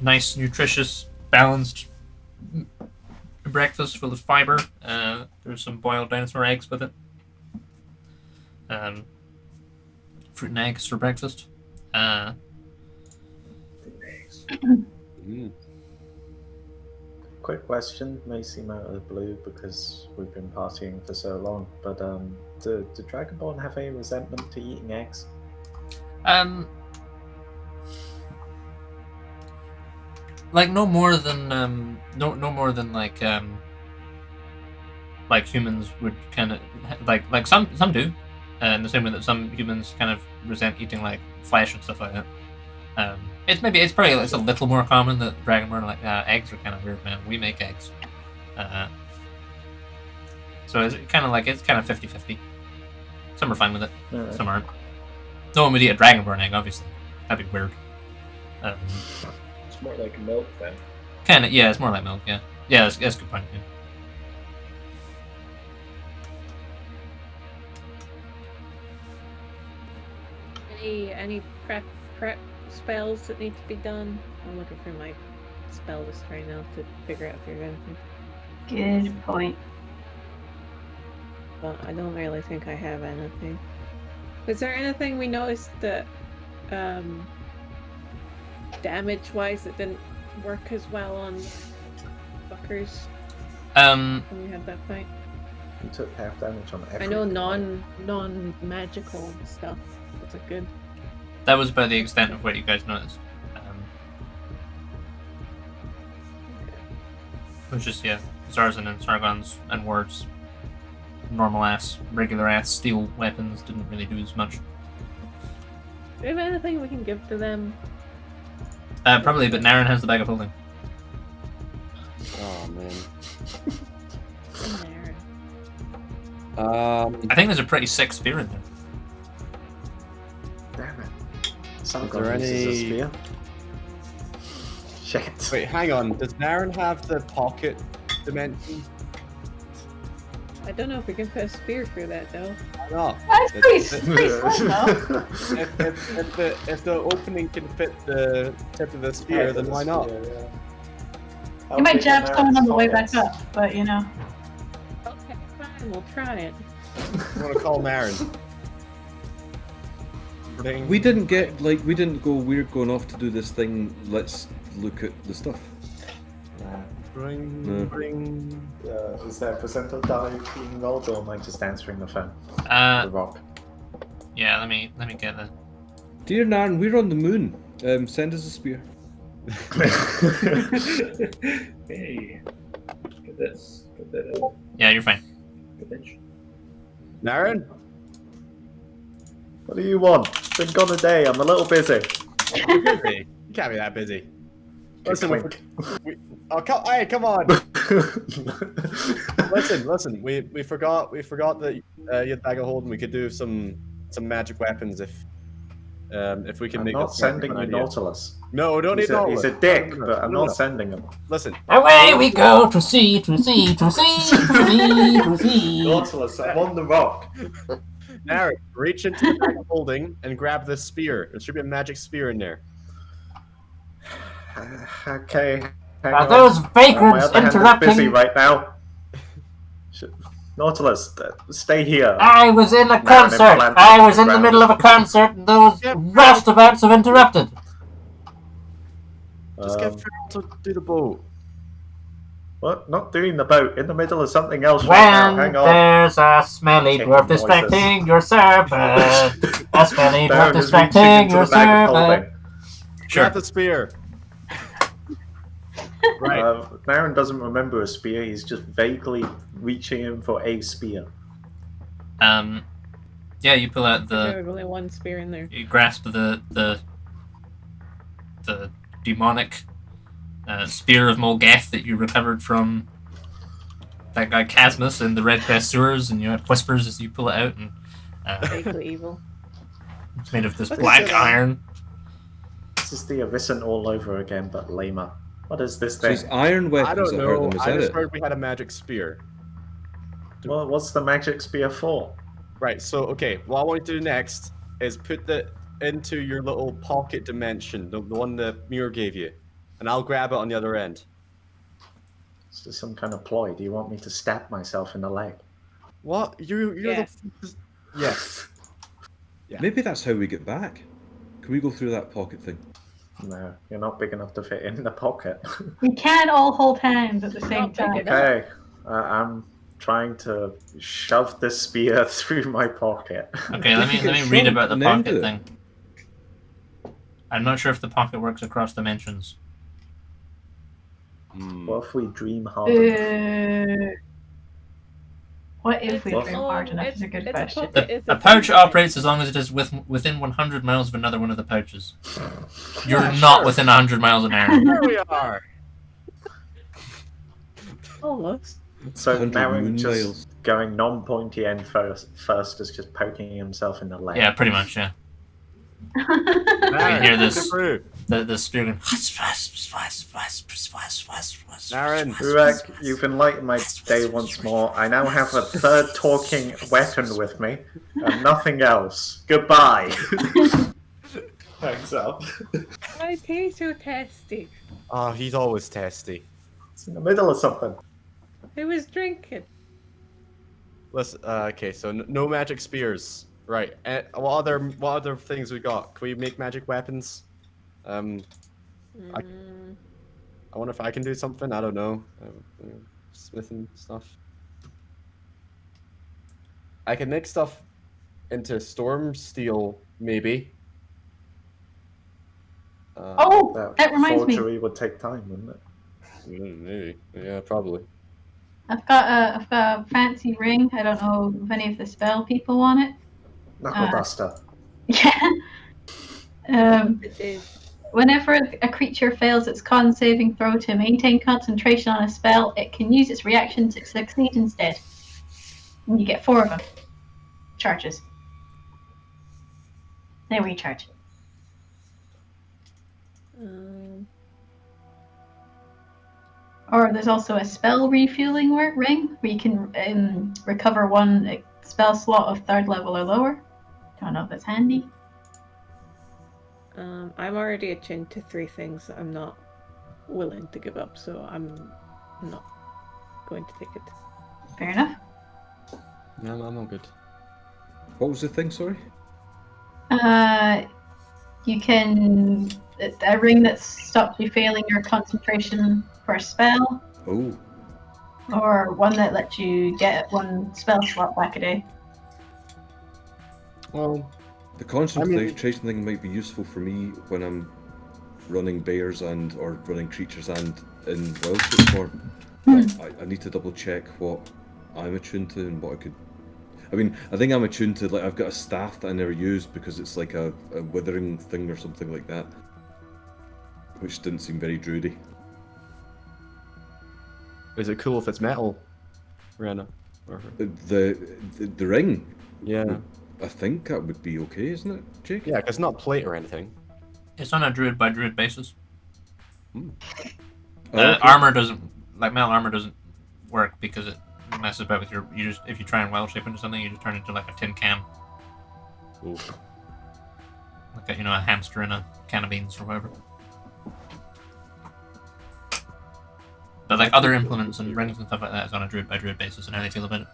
nice, nutritious, balanced breakfast full of fiber. There's some boiled dinosaur eggs with it. Fruit and eggs for breakfast. Eggs. Quick question, may seem out of the blue because we've been partying for so long, but do Dragonborn have any resentment to eating eggs? Like no more than no more than like humans would kind of like some do, in the same way that some humans kind of resent eating like flesh and stuff like that. It's probably a little more common that Dragonborn eggs are kind of weird, man. We make eggs, So it's kind of 50-50. Some are fine with it, Alright. some aren't. No one would eat a dragonborn egg, obviously. That'd be weird. It's more like milk then. Kinda, yeah, it's more like milk, yeah. Yeah, that's a good point, yeah. Any prep spells that need to be done? I'm looking through my spell list right now to figure out if there's anything. Good point. But I don't really think I have anything. Is there anything we noticed that damage-wise that didn't work as well on fuckers when we had that fight? You took half damage on everything. I know non-magical stuff. That's a good. That was about the extent of what you guys noticed. It was just, yeah, Zarzan and Sargons and words. Normal ass, regular ass steel weapons didn't really do as much. Do we have anything we can give to them? Probably, but Naren has the bag of holding. Oh man. There. I think there's a pretty sick spear in there. Damn it. Some Is there god uses a any- spear. Shit. Wait, hang on. Does Naren have the pocket dimension? I don't know if we can put a spear through that though. Why not? That's It- pretty, it- pretty slim though. if the opening can fit the tip of the spear, then why not? You might jab someone on the way back up, but you know. Okay, fine, we'll try it. I want to call Naren. Bring- We didn't get we didn't go. We're going off to do this thing. Let's look at the stuff. Bring. Is there a percentile die being rolled, or am I just answering the phone? The rock. Yeah, let me get the. Dear Narn, we're on the moon. Send us a spear. Hey, get this. Get that out. Yeah, you're fine. Good bitch. Naren? What do you want? Been gone a day. I'm a little busy. You're busy. You can't be that busy. Listen, Wink. hey, come on. listen. We forgot that you had bag of holding. We could do some magic weapons if we can I'm make. not this work, sending you an idea. Nautilus. No, don't He's need Nautilus. a dick, No. but I'm not sending him. Listen, Away we go to sea, to sea, to sea, to sea, to sea. Nautilus, I'm on the rock. Naren, reach into the bag of holding and grab this spear. There should be a magic spear in there. Okay. hang Are on. those My vagrants other hand is busy interrupting? right now. Nautilus, stay here. I was in a Naren concert. implanted I in was the in the ground. middle of a concert, and those roustabouts have interrupted. Just get Farrell to do the boat. What? Not doing the boat. In the middle of something else right now. When Hang on. there's a smelly Chicken dwarf noises. distracting your servant, a smelly dwarf Darren is reaching distracting into your the bag of servant. holding. Grab the spear. Right. Naren doesn't remember a spear. He's just vaguely reaching in for a spear. Yeah, you pull out There's only one spear in there. you grasp the demonic spear of Molgeth that you recovered from that guy Casmus in the Red Crest sewers, and it whispers as you pull it out, and Vaguely evil. it's made of this What is black it? iron. This is the Avicent all over again, but lamer. What is this So thing? it's iron I weapons don't that hurt know. them. Is I that just it? heard we had a magic spear. Well, what's the magic spear for? Right, so, okay, what I want you to do next is put that into your little pocket dimension, the one that Muir gave you, and I'll grab it on the other end. Is this some kind of ploy? Do you want me to stab myself in the leg? What? You're Yes. Yes. Yeah. Maybe that's how we get back. Can we go through that pocket thing? No, you're not big enough to fit in the pocket. We can't all hold hands at the same Not big time. enough. Okay, I'm trying to shove this spear through my pocket. Okay, let me Get read shot about the and end pocket it. thing. I'm not sure if the pocket works across dimensions. What if we dream hard enough? What if we Well, dream hard enough is a good question. A pouch operates as long as it is within 100 miles of another one of the pouches. You're Yeah, not sure. within 100 miles an hour. Here we are. Almost. So 100 Naren moon just miles. going non-pointy end first is just poking himself in the leg. Yeah, pretty much. Yeah. Naren, hear push this. it through. The spear going. Naren. Urek, you've enlightened my day once more. I now have a third talking weapon with me, and nothing else. Goodbye. Hangs up. Why is he so testy? Oh, he's always testy. It's in the middle of something. He was drinking. Let's. Okay, so no magic spears. Right. What other things we got? Can we make magic weapons? I wonder if I can do something. I don't know. Smithing stuff. I can make stuff into storm steel, maybe. That reminds me. Forgery would take time, wouldn't it? Maybe. Yeah, probably. I've got a fancy ring. I don't know if any of the spell people want it. Knucklebuster. Yeah. It is. Whenever a creature fails its con saving throw to maintain concentration on a spell, it can use its reaction to succeed instead. And you get 4 of them. Charges. They recharge. Or there's also a spell refueling ring where you can recover 1 spell slot of 3rd level or lower. Don't know if that's handy. I'm already attuned to 3 things that I'm not willing to give up, so I'm not going to take it. Fair enough. No, I'm all good. What was the thing, sorry? You can a ring that stops you failing your concentration for a spell, Oh, or one that lets you get 1 spell slot back a day. Well, the concentration thing might be useful for me when I'm running bears or running creatures and in wild shape form. But I need to double check what I'm attuned to and what I could. I mean, I think I'm attuned to, like, I've got a staff that I never use because it's like a withering thing or something like that, which didn't seem very druidy. is it cool if it's metal, Rihanna? The ring. Yeah. I think that would be okay, isn't it, Jake? Yeah, 'cause it's not plate or anything. It's on a druid by druid basis. Oh, okay. Armor doesn't, like metal armor doesn't work because it messes about with your. You just if you try and wild shape into something, you just turn into like a tin can, Ooh. like a hamster in a can of beans or whatever. But like other implements and rings and stuff like that is on a druid by druid basis, and how they feel about it.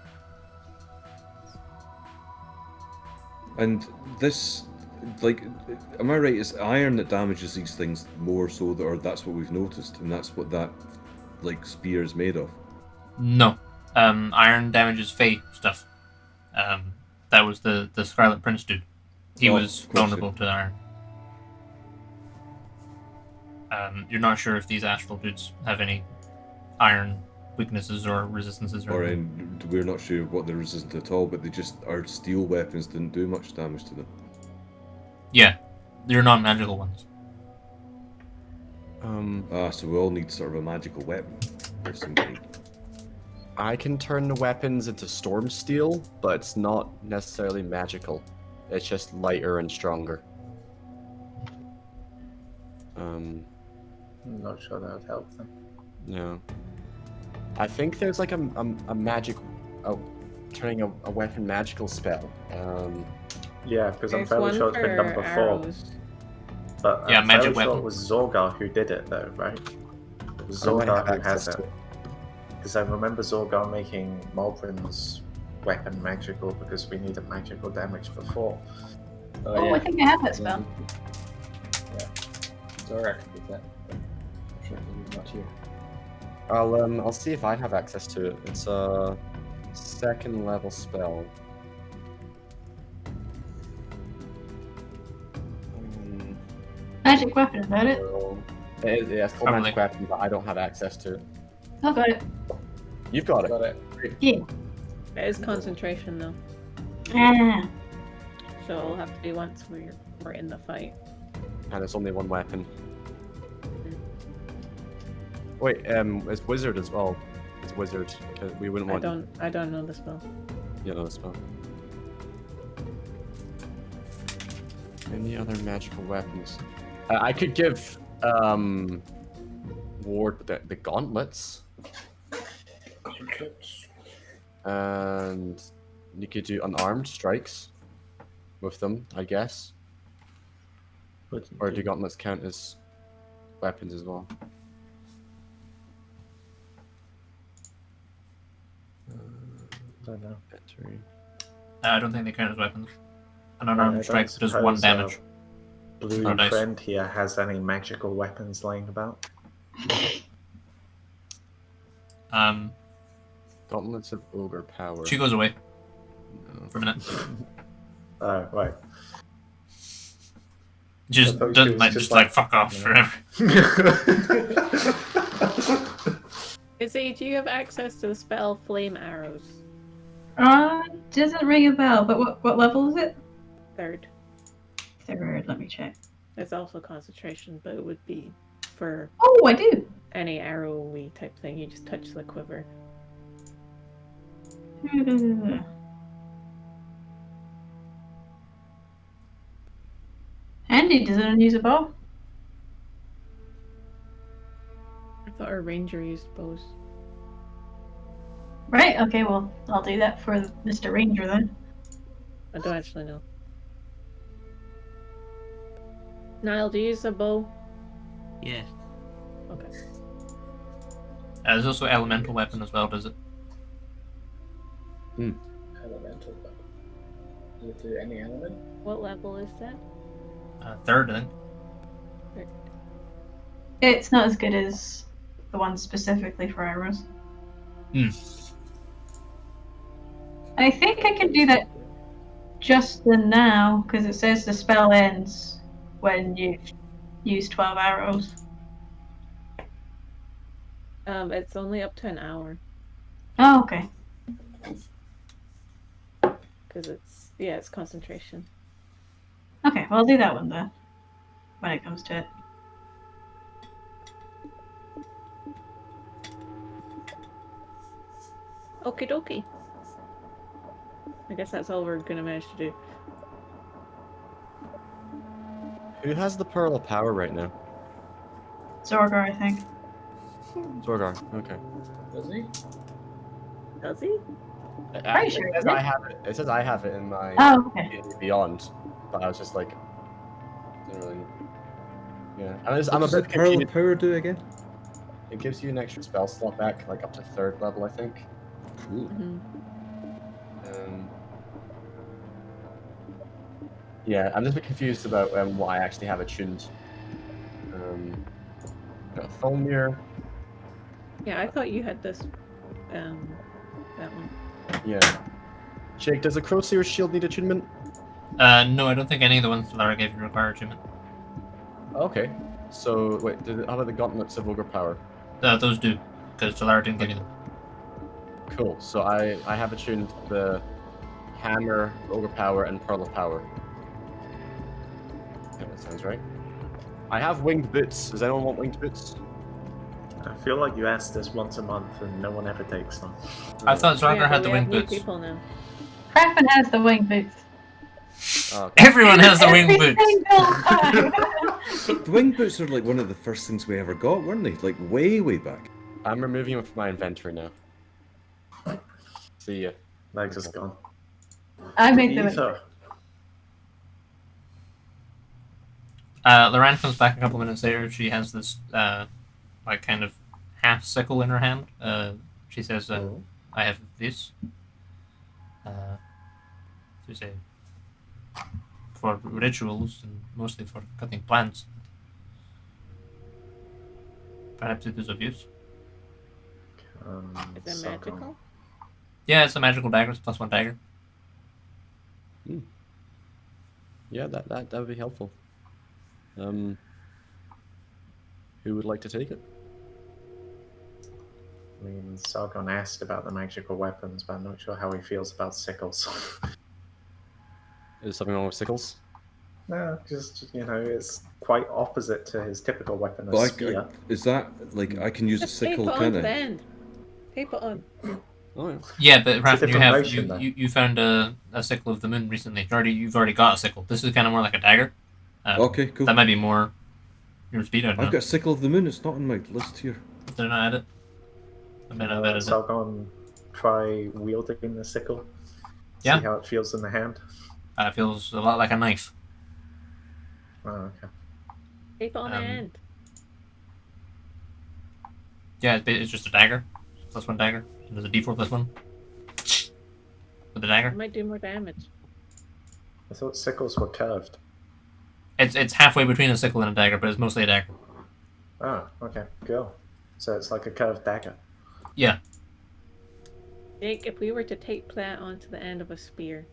And this, like, am I right? It's iron that damages these things more so, or that's what we've noticed, and that's what that, like, spear is made of. No, iron damages Fey stuff. That was the Scarlet Prince dude. He was vulnerable to iron. You're not sure if these astral dudes have any iron weaknesses or resistances or we're not sure what they're resistant at all, but they just, our steel weapons didn't do much damage to them. Yeah, they're non-magical ones. So we all need sort of a magical weapon of some kind. I can turn the weapons into storm steel, but it's not necessarily magical. It's just lighter and stronger. I'm not sure that would help them. Yeah. I think there's like a magic, turning a weapon magical spell. Yeah, because I'm There's fairly one sure it's been done for before. arrows. But Yeah, I'm magic fairly sure weapon. it was Zorgar who did it, though, right? It was I might Zorgar have who access has to it. Because I remember Zorgar making Malbrin's weapon magical because we needed magical damage before. Oh, I think I have that spell. Zorak did that. Unfortunately, he's not here. I'll see if I have access to it. It's a 2nd level spell. Magic weapon, is that it? It's called Probably. magic weapon, but I don't have access to it. Oh, got it. You've got it. Got it. Yeah. It is concentration though, Ah. so it'll have to be once we're in the fight. And it's only 1 weapon. Wait, it's wizard as well. It's as a wizard, because we wouldn't want. I don't know the spell. You know the spell. Any other magical weapons? I could give Ward the gauntlets. Gauntlets. And you could do unarmed strikes with them, I guess. Or do gauntlets count as weapons as well? I don't know. I don't think they count as weapons. An unarmed I strike don't does 1 suppose, damage. Blue Oh, nice. friend here has any magical weapons laying about? Gauntlets of ogre power. She goes away No. for a minute. Oh, right. Just I thought she doesn't was like, just just like like- fuck off Yeah. forever. Izzy, do you have access to the spell Flame Arrows? Doesn't ring a bell, but what level is it? 3rd. 3rd, let me check. It's also concentration, but it would be for Oh, I do! any arrowy type thing. You just touch the quiver. Andy, does anyone use a bow? I thought our ranger used bows. Right, okay, well, I'll do that for Mr. Ranger then. I don't actually know. Niall, do you use a bow? Yeah. Okay. There's also elemental weapon as well, does it? Elemental weapon. Does it do any element? What level is that? 3rd, I think. It's not as good as the one specifically for arrows. I think I can do that just the now, because it says the spell ends when you've used 12 arrows. It's only up to an hour Oh, okay. because it's concentration. Okay, well, I'll do that one then, when it comes to it. Okie dokie. I guess that's all we're gonna manage to do. Who has the Pearl of Power right now? Zorgar, I think. Zorgar. Okay. Does he? Does he? Pretty sure It says it I is. have it. It says I have it in my Oh, okay. Beyond, but I was just like, didn't really. Yeah, I'm What a does bit the Pearl of confused. Power do again? It gives you an extra spell slot back, like up to 3rd level, I think. Cool. Mm-hmm. Yeah, I'm just a bit confused about what I actually have attuned. Got Thulmir. Yeah, I thought you had this. That one. Yeah. Jake, does a Crowseer's shield need attunement? No, I don't think any of the ones Lara gave you require attunement. Okay. So wait, how about the gauntlets of ogre power? Those do, because Lara didn't give you them. Cool. So I have attuned the hammer, ogre power, and pearl of power. Yeah, that sounds right. I have winged boots. Does anyone want winged boots? I feel like you ask this once a month and no one ever takes them. I thought Zargar Yeah, had but the we have wing new boots. people now. Kraken has the wing boots. Oh, okay. Everyone has the wing Every boots. single time. But the wing boots are like one of the first things we ever got, weren't they? Like way, way back. I'm removing them from my inventory now. See ya. Legs is gone. I made them. Ether. Loran comes back a couple minutes later. She has this, like, kind of half sickle in her hand. She says, I have this. To say, for rituals and mostly for cutting plants. Perhaps it is of use. Is it so magical? gone. Yeah, it's a magical dagger. It's +1 dagger. Yeah, that would be helpful. Who would like to take it? I mean, Sargon asked about the magical weapons, but I'm not sure how he feels about sickles. Is there something wrong with sickles? No, just, it's quite opposite to his typical weapon of But spear. is that like I can use a Just take sickle it on kind to of? the end. Tape it on. Oh, yeah. Yeah, but a Raph, different motion, though. you found a sickle of the moon recently. You've already got a sickle. This is kind of more like a dagger. Okay, cool. That might be more your speed. I don't know. I've got Sickle of the Moon. It's not on my list here. Did I not add it? I may not have added it. Sargon try wielding the sickle. Yeah. See how it feels in the hand. It feels a lot like a knife. Oh, okay. Tape on the Um, end. Yeah, it's just a dagger. +1 dagger. And there's a D4 +1. With the It dagger. might do more damage. I thought sickles were curved. It's halfway between a sickle and a dagger, but it's mostly a dagger. Oh, okay, cool. So it's like a curved dagger. Yeah. Jake, if we were to tape that onto the end of a spear,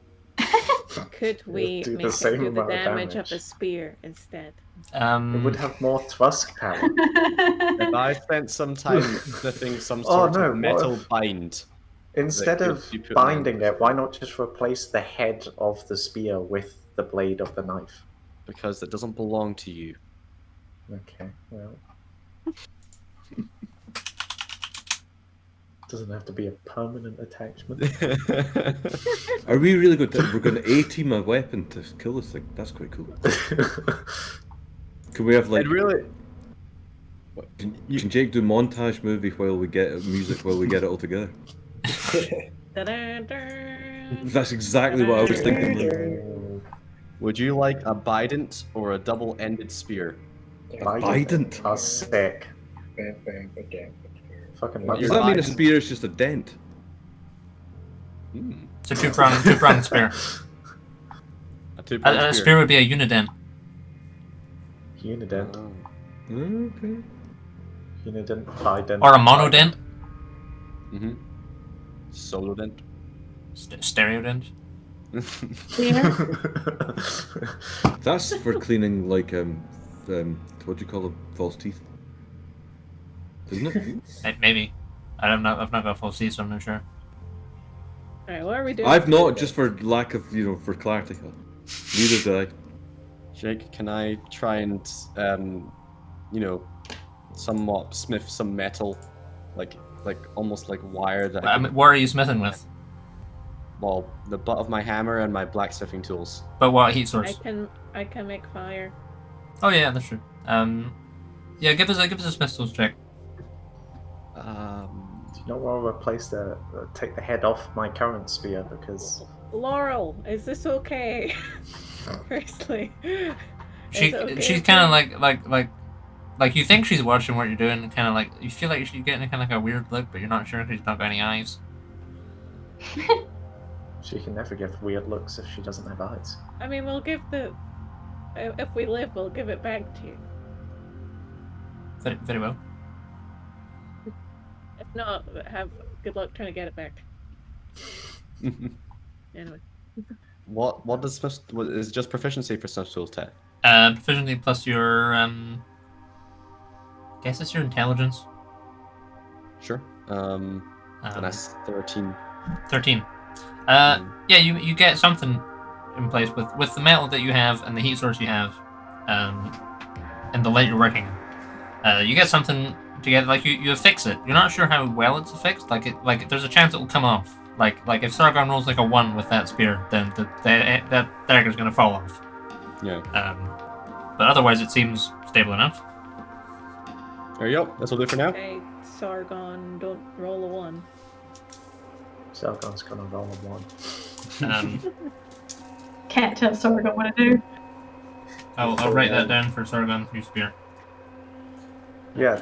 could we do the make it same do the amount of damage of damage. a spear instead? It would have more thrust power. If I spent some time sniffing some Oh, sort no, of what metal if- bind. Instead That of you put binding down. it, why not just replace the head of the spear with the blade of the knife? Because it doesn't belong to you. Okay, well. Doesn't have to be a permanent attachment. Are we really going to? We're going to A-team a weapon to kill this thing. That's quite cool. Can we have like? It really. Can Jake do montage movie while we get music while we get it all together? Da-da-da. That's exactly what I was thinking. Would you like a bident or a double-ended spear? Bident. Are sick. Bang, bang, bang, bang. Fucking Does Does love that mean a Bident. spear is just a dent? It's a two-pronged spear. A two-pronged A spear would be a unident. Unident. Oh. Okay. Unident. Bident. Or a monodent. Mm-hmm. Solo dent. Stereodent. That's for cleaning like what do you call them? False teeth. Isn't it? Maybe. I've not got full C, so I'm not sure. Alright, what are we doing? I've not, just for lack of for clarity. Neither did I. Jake, can I try and, somewhat smith some metal, like almost like wire that I can, What are you smithing with? well, the butt of my hammer and my blacksmithing tools. But what heat I source? can make fire. Oh yeah, that's true. Yeah, give us a smith tools check. Do you not want to replace take the head off my current spear because Laurel, is this okay? Firstly, She's kind of like you think she's watching what you're doing, and kind of like you feel like she's getting kind of like a weird look, but you're not sure because she's not got any eyes. she can never give weird looks if she doesn't have eyes. I mean, we'll give if we live, we'll give it back to you. Very, very well. If not, have good luck trying to get it back. Anyway. What does smith? What, is it just proficiency for smith tools, Ted? Proficiency plus your guess it's your intelligence. Sure. And that's 13. 13. Yeah, you get something in place with the metal that you have and the heat source you have, and the light you're working in. You get something together, like you fix it. You're not sure how well it's fixed. Like there's a chance it will come off. Like if Sargon rolls like a 1 with that spear, then that dagger's gonna fall off. Yeah. But otherwise it seems stable enough. There you go. That's all do for now. Okay, Sargon, don't roll a 1. Sargon's gonna roll a 1. Can't tell Sargon what to do. I'll write that down for Sargon's new spear. Yeah,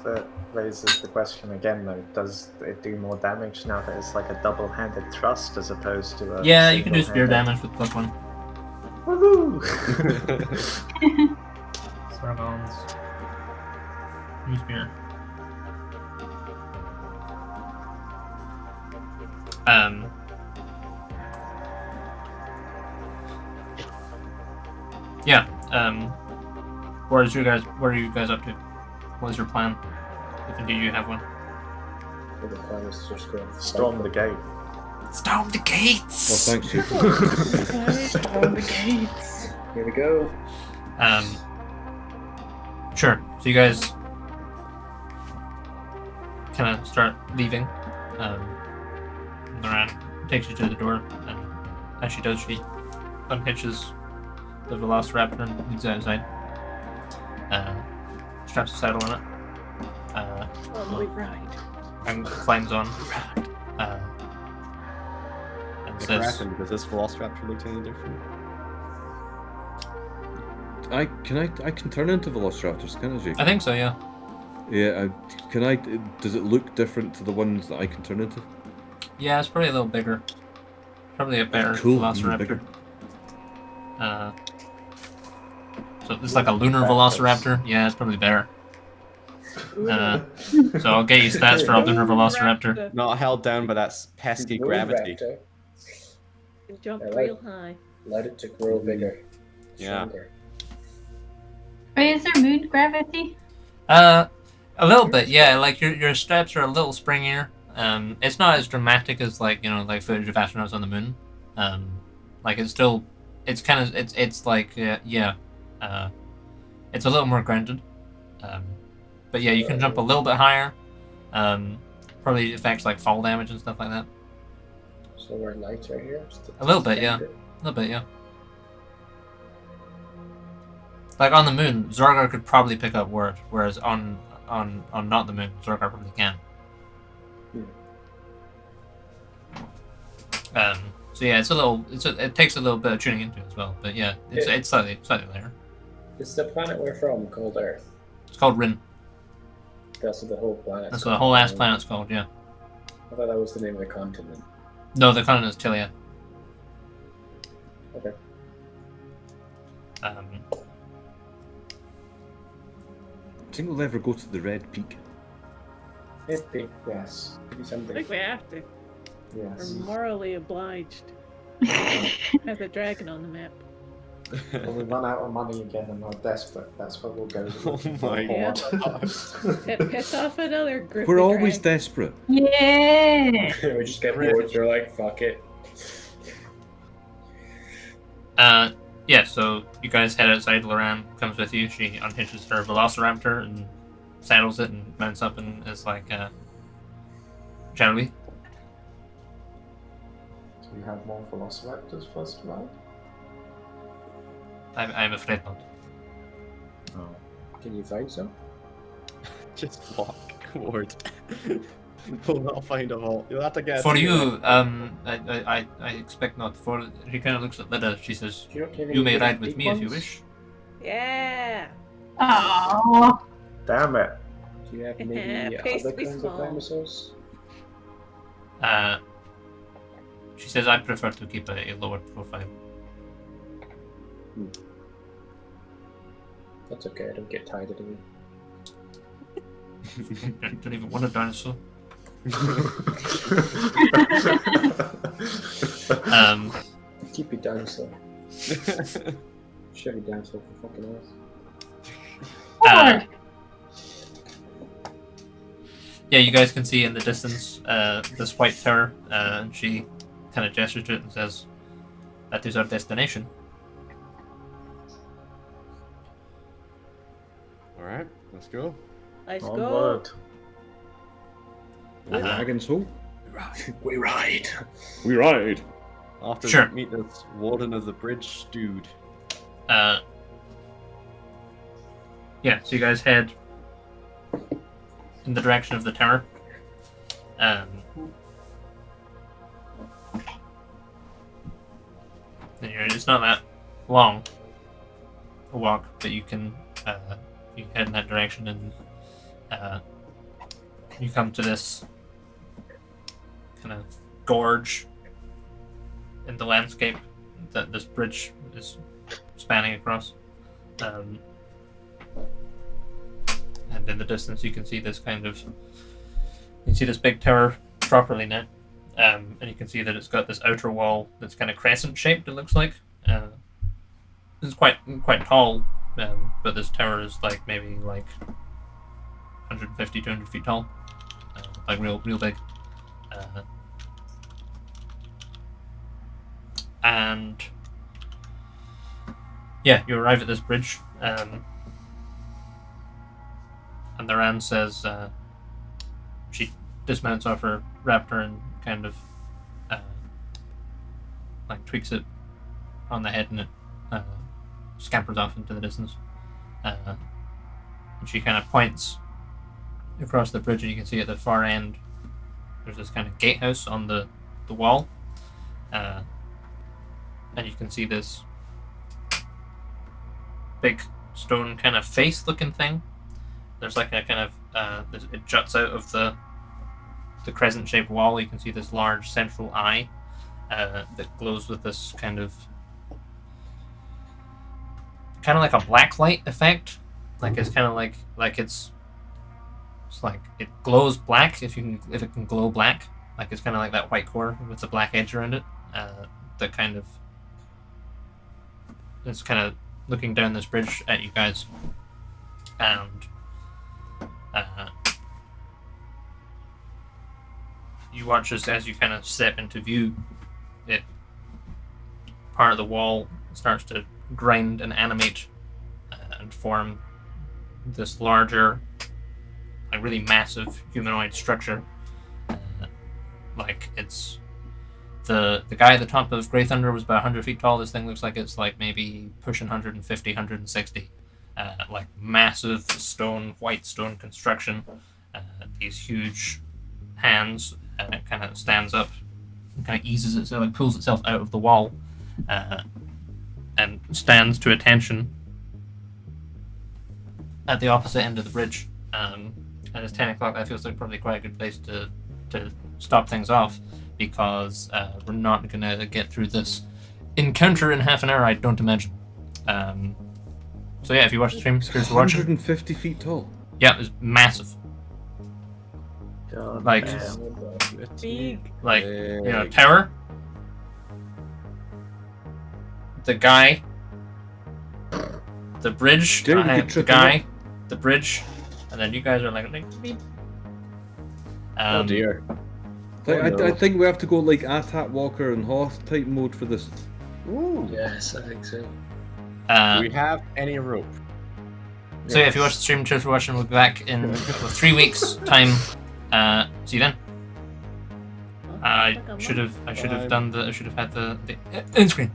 that raises the question again though. Does it do more damage now that it's like a double-handed thrust as opposed to a Yeah, you can do spear single-handed- damage with +1. Woohoo! Sargon's new spear. Yeah. What are you guys up to? What is your plan? If indeed you have one. The plan is to just go and Storm the gate. Storm the gates. Well, thanks, Jake. Storm the gates. Here we go. kind of start leaving. Moran takes you to the door, and as she does, she unhitches the Velociraptor and leads it outside. Straps a saddle on it. We ride. And climbs on. And says, Does this Velociraptor look any different? I can turn into Velociraptors, can't I, Jake? I think so, yeah. Yeah, can I? Does it look different to the ones that I can turn into? Yeah, it's probably a little bigger. Probably a better Cool, Velociraptor. bigger. So it's like a lunar Velociraptor. Yeah, it's probably better. So I'll get you stats for a lunar Velociraptor. Not held down by that pesky gravity. Raptor. Jump I like- real high. Let it to grow bigger. Yeah. Stronger. Wait, is there moon gravity? A little bit, yeah. Like your straps are a little springier. It's not as dramatic as like footage of astronauts on the moon. Like it's still, it's kind of it's like yeah. It's a little more grounded. But yeah, you can jump a little bit higher. Probably affects like fall damage and stuff like that. So we're lighter here. A little bit, yeah. A little bit, yeah. Like on the moon, Zorgar could probably pick up word, whereas on not the moon, Zorgar probably can't. So yeah, it takes a little bit of tuning into it as well, but yeah, it's slightly later. Is the planet we're from called Earth? It's called Rinn. That's what the whole planet. That's what the whole ass planet's called, yeah. I thought that was the name of the continent. No, the continent is Tilia. Okay. Do you think we'll ever go to the Red Peak? Maybe, yes. Maybe I something. think we have to. Yes. We're morally obliged. Has a dragon on the map. When we run out of money again and are desperate, that's where we'll go. Oh my God. Piss off another group. We're of always dragons. desperate. Yeah. We just get bored, we're like, fuck it. Yeah, so you guys head outside. Loran comes with you. She unhitches her Velociraptor and saddles it and mounts up and is like, shall we? Do you have more Velociraptors for us to ride? I'm afraid not. Oh. Can you find some? Just walk, Ward. We'll not find a hole. You'll have to get. For to you, it. I expect not. For she kind of looks at Lida. She says, Do you not have "You may any ride with big me if you ones? wish." Yeah. Oh. Damn it! Do you have maybe Pace other to be kinds small. of dinosaurs? She says, "I prefer to keep a lower profile." That's okay, I don't get tired of it. Don't even want a dinosaur. Keep your dinosaur. Shove your dinosaur for fucking ass. Yeah, you guys can see in the distance this white tower, and she kind of gestures to it and says, "That is our destination." All right, let's go. Let's go. Onward. Dragon's Hole. We ride. We ride. After Sure. we meet this warden of the bridge dude. Yeah, so you guys head in the direction of the tower. And it's not that long a walk, but you can head in that direction, and you come to this kind of gorge in the landscape that this bridge is spanning across. And in the distance you can see this big tower properly now. And you can see that it's got this outer wall that's kind of crescent shaped, it looks like. It's quite tall, but this tower is like maybe like 150, 200 feet tall. Like real big. And yeah, you arrive at this bridge, and the Rand says, she dismounts off her raptor and kind of like tweaks it on the head, and it scampers off into the distance. And she kind of points across the bridge, and you can see at the far end there's this kind of gatehouse on the wall, and you can see this big stone kind of face looking thing. There's like a kind of it juts out of the crescent shaped wall. You can see this large central eye that glows with this kind of like a black light effect. Like it's kind of like it's like it glows black if it can glow black. Like it's kind of like that white core with the black edge around it. That kind of it's kind of looking down this bridge at you guys, and you watch as you kind of step into view, it part of the wall starts to grind and animate and form this larger, like really massive humanoid structure. Like it's the guy at the top of Grey Thunder was about 100 feet tall. This thing looks like it's like maybe pushing 150, 160. Like massive white stone construction. These huge hands, and it kind of stands up and kind of eases itself, like pulls itself out of the wall, and stands to attention at the opposite end of the bridge. And it's 10 o'clock. That feels like probably quite a good place to stop things off, because we're not going to get through this encounter in half an hour, I don't imagine. So yeah, if you watch the stream, here's the watching. 150 feet tall. Yeah, it's massive. God, Like, Big. like you know, tower. The guy. The bridge. Jerry, we could The trip guy. him The bridge. And then you guys are like beep. Oh dear. Like, Oh, no. I think we have to go like ATAT Walker and Hoth type mode for this. Ooh. Yes, I think so. Do we have any rope? So yeah, if you watch the stream, cheers for watching. We'll be back in 3 weeks' time. See you then. I should have had the end screen.